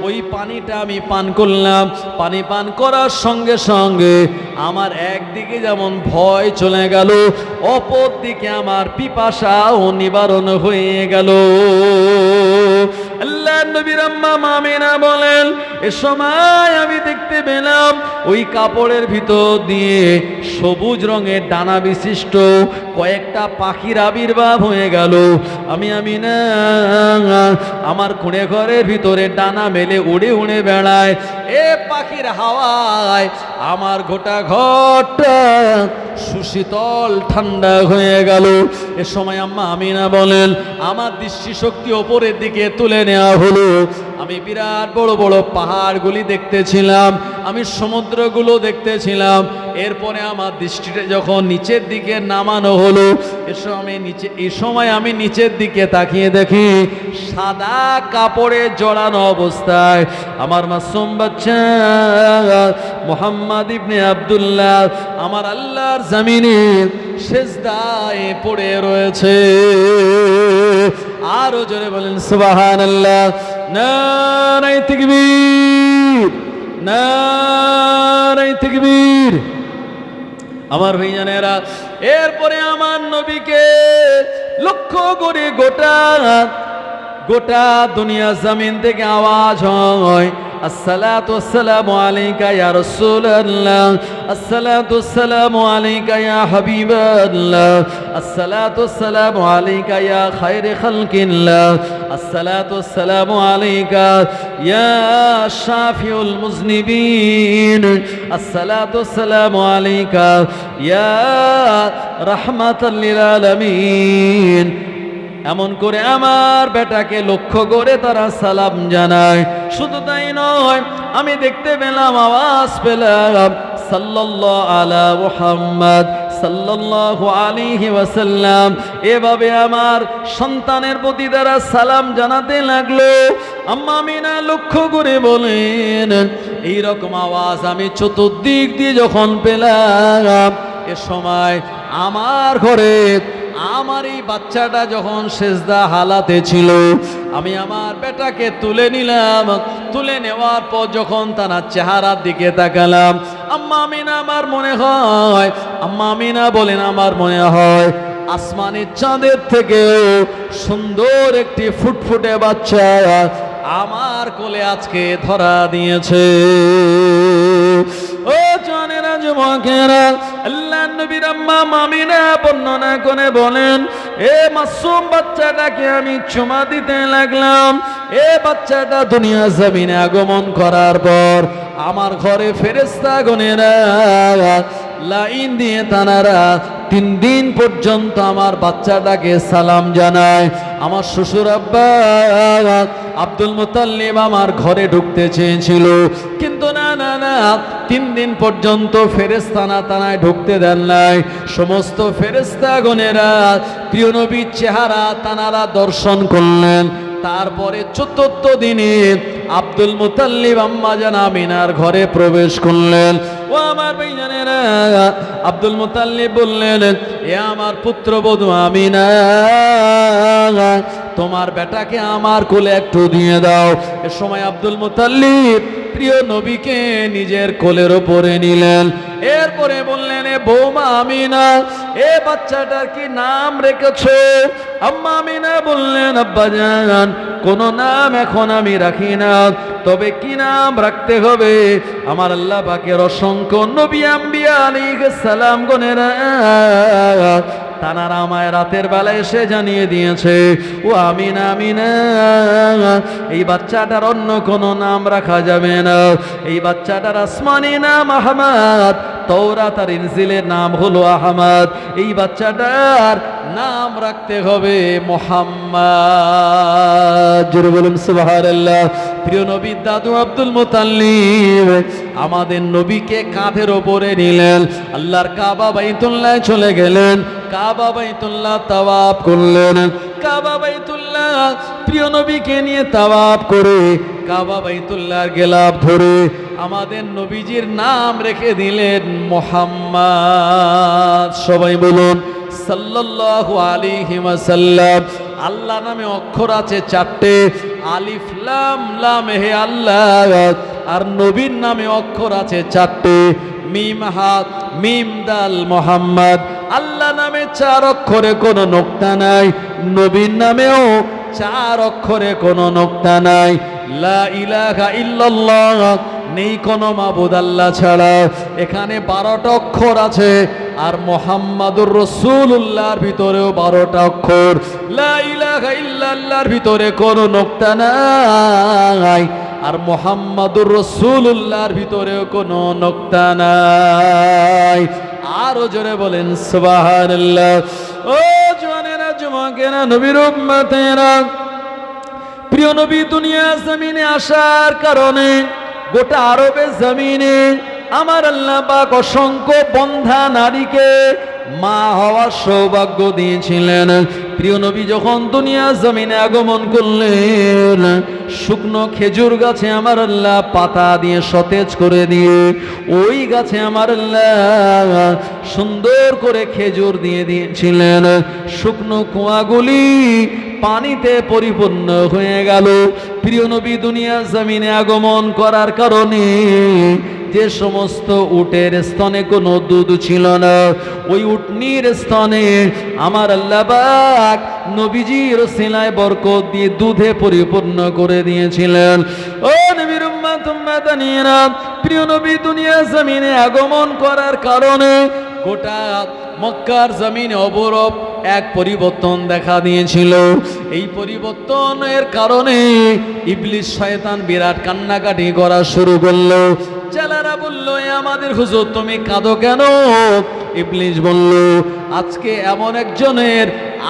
[SPEAKER 1] ওই পানিটা আমি পান করলাম। পানি পান করার সঙ্গে সঙ্গে আমার একদিকে যেমন ভয় চলে গেল, অপর দিকে আমার পিপাসাও নিবারণ হয়ে গেল। আল্লাহ নবীর আম্মা আমিনা বলেন, এ সময় আমি দেখতে পেলাম ওই কাপড়ের ভিতর দিয়ে সবুজ রঙের ডানা বিশিষ্ট কয়েকটা পাখির আবির্ভাব হয়ে গেল। আমি না আমার কোণে ঘরের ভিতরে ডানা মেলে উড়ে উড়ে বেড়ায়। এ পাখির হাওয়ায় আমার গোটা ঘরটা সুশীতল ঠান্ডা হয়ে গেল। এ সময় আম্মা আমিনা বলেন, আমার দৃষ্টিশক্তি ওপরের দিকে তুলে নেওয়া হলো। আমি বিরাট বড় বড় পাহাড়গুলি দেখতেছিলাম, আমি সমুদ্রগুলো দেখতেছিলাম। এরপরে আমার দৃষ্টিটা যখন নিচের দিকে নামানো হলো, এই সময় আমি নিচের দিকে তাকিয়ে দেখি সাদা কাপড়ে জড়ানো অবস্থায় আমার মাসুম বাচ্চা মুহাম্মদ ইবনে আব্দুল্লাহ আমার আল্লাহর জমিনে সিজদায় পড়ে রয়েছে। আরো জোরে বলেন সুবহানাল্লাহ। নারায়ে তাকবীর, নারায়ে তাকবীর। আমার ভাইজানেরা, এরপরে আমার নবীকে লক্ষ্য করে গোটা দুনিয়া জমিন থেকে আওয়াজ হয়, আসসালাতু ওয়াসসালামু আলাইকা ইয়া রাসূলুল্লাহ, আসসালাতু ওয়াসসালামু আলাইকা ইয়া হাবিবাল্লাহ, আসসালাতু ওয়াসসালামু আলাইকা ইয়া খায়রে খালকিল্লাহ, আসসালাতু ওয়াসসালামু আলাইকা ইয়া শাফিউল মুজনিবিন, আসসালাতু ওয়াসসালামু আলাইকা ইয়া রাহমাতাল লিল আলামিন। এমন করে আমার বেটাকে লক্ষ্য করে তারা সালাম জানায়। শুধু তাই নয়, আমি দেখতে পেলাম, আওয়াজ পেলাম, সাল্লাল্লাহু আলা মুহাম্মদ সাল্লাল্লাহু আলাইহি ওয়াসাল্লাম। এভাবে আমার সন্তানের প্রতি তারা সালাম জানাতে লাগলো। আম্মা আমিনা লক্ষ্য করে বলেন, এইরকম আওয়াজ আমি চতুর্দিক দিয়ে যখন পেলাম, এ সময় আমার ঘরে আমার এই বাচ্চাটা যখন সেজদা হালাতে ছিল, আমি আমার বেটাকে তুলে নিলাম। তুলে নেওয়ার পর যখন তার চেহারার দিকে তাকালাম, আম্মা আমিনা আমার মনে হয়, আম্মা আমিনা বলেন, আমার মনে হয় আসমানের চাঁদের থেকেও সুন্দর একটি ফুটফুটে বাচ্চা আমার কোলে আজকে ধরা দিয়েছে। ও জানেরা যুবকেরা, আল্লাহর নবীর আম্মা আমিনা বর্ণনা করে বলেন, এ মাসুম বাচ্চাটাকে আমি চুমা দিতে লাগলাম। এ বাচ্চাটা দুনিয়া জমিনে আগমন করার পর আমার ঘরে ফেরেশতাগণেরা লাইন দিয়ে তানারা 3 দিন পর্যন্ত আমার বাচ্চাটাকে সালাম জানায়। আমার শ্বশুর আব্বা আব্দুল মুতাল্লিব আমার ঘরে ঢুকতে চেয়েছিল, কিন্তু না না না, 3 দিন পর্যন্ত ফেরেশতানা তানায় ঢুকতে দেন নাই। সমস্ত ফেরেশতাগণেরা প্রিয় নবীর চেহারা তানারা দর্শন করলেন। তারপরে ৪থ দিনে আব্দুল মুতাল্লিব আম্মা জান আমিনার ঘরে প্রবেশ করলেন। ও আমার ভাইজানেরা, আব্দুল মুতাল্লিব বললেন, এ আমার পুত্রবধূ আমিনা, তোমার বেটাকে আমার কোলে একটু দিয়ে দাও। এ সময় আব্দুল মুতাল্লিব প্রিয় নবীকে নিজের কোলের ওপরে নিলেন। এরপরে বললেন, এ বৌমা আমিনা, এ বাচ্চাটার কি নাম রেখেছো? আম্মা আমিনা বললেন, আব্বাজান, কোন নাম এখন আমি রাখি না, তবে কি নাম রাখতে হবে আমার আল্লাহ পাকের অসংখ্য নবী আম্বিয়া আলাইহিস সালাম গণেরা তানারা আমায় রাতের বেলা এসে জানিয়ে দিয়েছে, ও আমিনা, আমিনা, এই বাচ্চাটার অন্য কোনো নাম রাখা যাবে না। এই বাচ্চাটার আসমানি নাম আহমদ, তওরাত আর ইনজিলের নাম হলো আহমদ। এই বাচ্চাটার নাম রাখতে হবে মুহাম্মদ। জোরে বলুন সুবহানাল্লাহ। প্রিয় নবীর দাদু আব্দুল মুতাল্লিব আমাদের নবীকে কাঁধের ওপরে নিলেন, আল্লাহর কাবা বাইতুল্লাহ চলে গেলেন। কাবা বাইতুল্লাহ তাওয়াফ করলেন। কাবা বাইতুল্লাহ প্রিয় নবীকে নিয়ে তাওয়াফ করে কাবা বাইতুল্লাহর গেলাফ ধরে আমাদের নবীজির নাম রেখে দিলেন মুহাম্মদ। সবাই বলুন সাল্লাল্লাহু আলাইহি ওয়াসাল্লাম। আল্লাহ নামে অক্ষর আছে 4টে, আলিফ লাম লাম হে আল্লাহ। আর নবীর নামে অক্ষর আছে 4টে, মিম হা মিম দাল মুহাম্মদ। আল্লাহ নামে 4 অক্ষরে কোনো নোক্তা নাই, নবীর নামেও 4 অক্ষরে কোনো নোক্তা নাই। লা ইলাহা ইল্লাল্লাহ, নেই কোনো মাবুদ আল্লাহ ছাড়া। এখানে 12টা অক্ষর আছে, আর মুহাম্মাদুর রাসূলুল্লাহর ভিতরেও 12টা অক্ষর। লা ইলাহা ইল্লাল্লাহর ভিতরে কোনো নোক্তা নাই, আর মুহাম্মাদুর রাসূলুল্লাহর ভিতরেও কোনো নোক্তা নাই। আরো জোরে বলেন সুবহানাল্লাহ। ও জওয়ানেরা, যুবকেরা, নবীর উম্মতেরা, প্রিয় নবী দুনিয়া জমিনে আসার কারণে গোটা আরবের জমিনে আমার আল্লাহ পাক অসংখ্য বন্ধা নারীকে মা হওয়ার সৌভাগ্য দিয়েছিলেন। প্রিয় নবী যখন দুনিয়া জমিনে আগমন করলেন, শুকনো খেজুর গাছে আমার আল্লাহ পাতা দিয়ে সতেজ করে দিয়ে ওই গাছে আমার আল্লাহ সুন্দর করে খেজুর দিয়ে দিয়েছিলেন। শুকনো কুয়াগুলি পানিতে পরিপূর্ণ হয়ে গেল। প্রিয় নবী দুনিয়া জমিনে আগমন করার কারণে যে সমস্ত উটের স্তনে কোনো দুধ ছিল না, ওই উটনির স্তনে আমার আল্লাহ পাক নবীজির ওসিলায় বরকত দিয়ে দুধে পরিপূর্ণ করে দিয়েছিলেন। ও নবীর উম্মত উম্মাতানিরা, প্রিয় নবী দুনিয়া জমিনে আগমন করার কারণে গোটা মক্কার জমিনে অবরব এক পরিবর্তন দেখা দিয়েছিল। এই পরিবর্তনের কারণে ইবলিস শয়তান বিরাট কান্নাকাটি করা শুরু করলো। চেলারা বলল, এ আমাদের হুজুর, তুমি কাঁদো কেন? ইবলিস বলল, আজকে এমন একজনের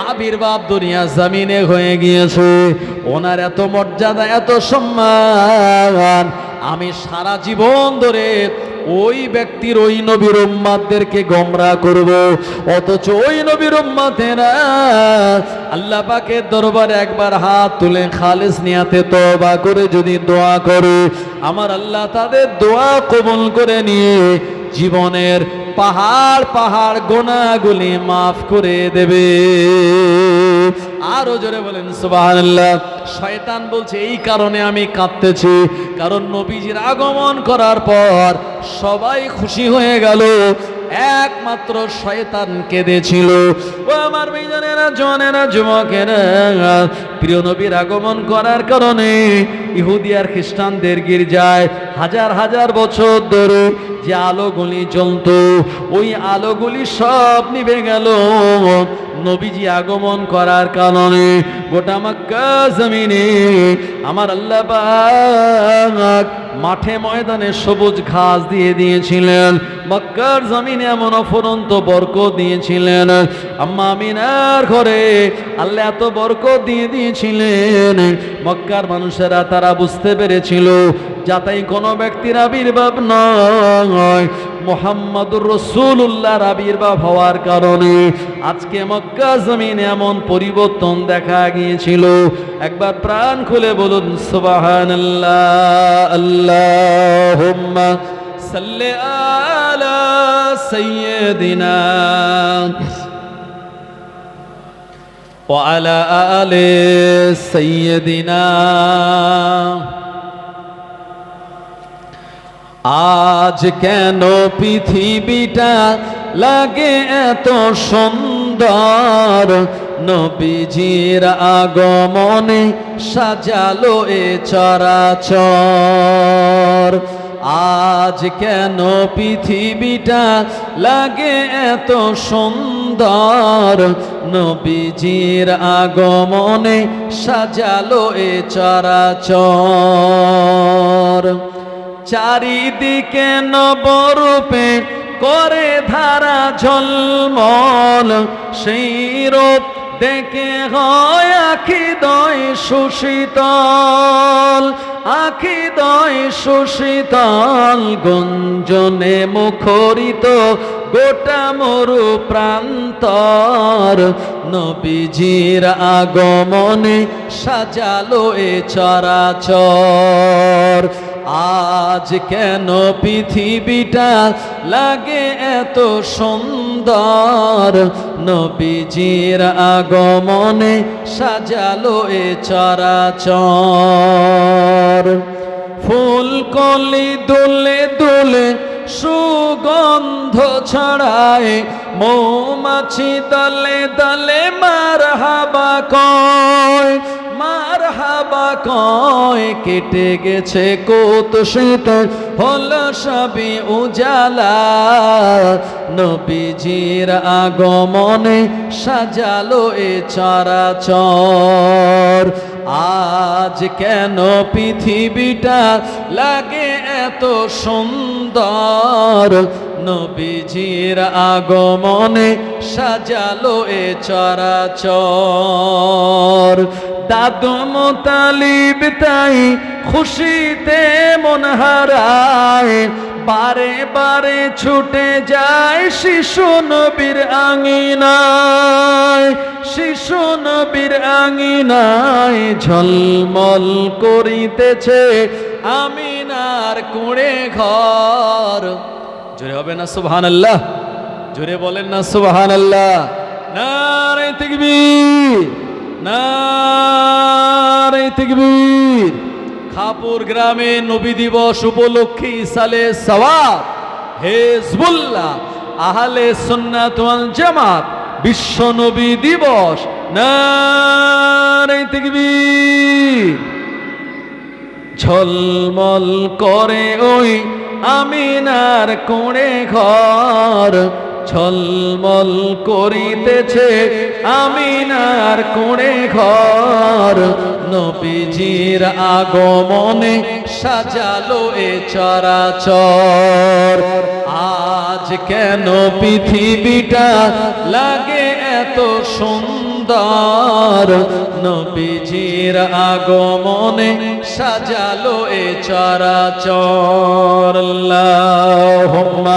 [SPEAKER 1] আবির্ভাব দুনিয়া জমিনে হয়ে গিয়েছে। ওনার এত মর্যাদা, এত সম্মান, আমি সারা জীবন ধরে ওই ব্যক্তির, ওই নবীর উম্মাতদেরকে গোমরাহ করব, অথচ ওই নবীর উম্মাতেরা আল্লাহ পাকের দরবারে একবার হাত তুলে খালিস নিয়াতে তওবা করে যদি দোয়া করে, আমার আল্লাহ তাদের দোয়া কবুল করে নিয়ে জীবনের পাহাড় পাহাড় গুনাহগুলি মাফ করে দেবে। আরো জোরে বলেন সুবহানাল্লাহ। শয়তান বলছে এই কারণে আমি কাঁদতেছি, কারণ নবীজির আগমন করার পর সবাই খুশি হয়ে গেল, একমাত্র শয়তান কেঁদেছিল। ও আমার ভাইজানেরা, জওয়ানেরা, যুবকেরা, প্রিয় নবীর আগমন করার কারণে ইহুদি আর খ্রিস্টানদের গির্জায় হাজার হাজার বছর ধরে যে আলোগুলি জ্বলত, ওই আলোগুলি সব নিভে গেল নবীজি আগমন করার কারণে। গোটা মক্কা জমিনে আমার আল্লাহ পাক মাঠে ময়দানে সবুজ ঘাস দিয়ে দিয়েছিলেন, মক্কার জমিনে এমন অফুরন্ত বরকত দিয়েছিলেন। আম্মা আমিনার ঘরে আল্লাহ এত বরকত দিয়ে দিয়েছিলেন, মক্কার মানুষেরা তারা বুঝতে পেরেছিল যাতাই কোনো ব্যক্তির আবির্ভাব নয়, মুহাম্মাদুর রাসূলুল্লাহর আবির্ভাব হওয়ার কারণে আজকে মক্কা জমিনে এমন পরিবর্তন দেখা গিয়েছিল। একবার প্রাণ খুলে বলুন সুবহানাল্লাহ। আল্লাহুম্মা সাল্লি আলা সাইয়্যিদিনা ওয়া আলা আলি সাইয়্যিদিনা। আজ কেন পৃথিবীটা লাগে এত সুন্দর, নবীজির আগমনে সাজালো এ চরাচর। আজ কেন পৃথিবীটা লাগে এত সুন্দর, নবীজির আগমনে সাজালো এ চরাচর। চারিদিকে নবরূপে করে ধারা ঝলমল, সেই রূপ দেখে হয় আখিদয় সুশীতল, আখিদয় সুশীতল। গুঞ্জনে মুখরিত গোটা মরু প্রান্তর, নবীজির আগমনে সাজালো এ চরাচর। আজ কেন পৃথিবীটা লাগে এত সুন্দর, নবীজির আগমনে সাজালো এ চরাচর। ফুল কলি দুলে দুলে সুগন্ধ ছড়ায়, মৌমাছি দলে দলে মারহাবা কয়, মারহাবা কয়। কেটে গেছে কত শীত, হলো সবই উজালা, নবীজির আগমনে সাজালো এ চরাচর। আজ কেন পৃথিবীটা লাগে এত সুন্দর, নবীজির আগমনে সাজালো এ চরাচর। দাদু মুতালিব তাই খুশিতে মন হারায়, বারে বারে ছুটে যায় শিশু নবীর আঙিনায়, শিশু নবীর আঙিনায়। ঝলমল করিতেছে আমিনার কুঁড়ে ঘর। জোরে হবে না সুবহানাল্লাহ? জোরে বলেন না সুবহানাল্লাহ? নারে তাকবীর, নারে তাকবীর। খাপুর গ্রামে নবী দিবস উপলক্ষে ইসালে সওয়াব হিজবুল্লাহ আহলে সুন্নাত ওয়াল জামাত বিশ্ব নবী দিবস। নারে তাকবীর। ঝলমল করে ওই আমিনার কোণে ঘর, ঝলমল করিতেছে আমিনার কোণে ঘর, নবীজির আগমনে সাজালো এ চরাচর। আজ কেন পৃথিবীটা লাগে এত সুন্দর, সুন্দর নবীজির আগমনে সাজালো এ চরাচর। আল্লাহুম্মা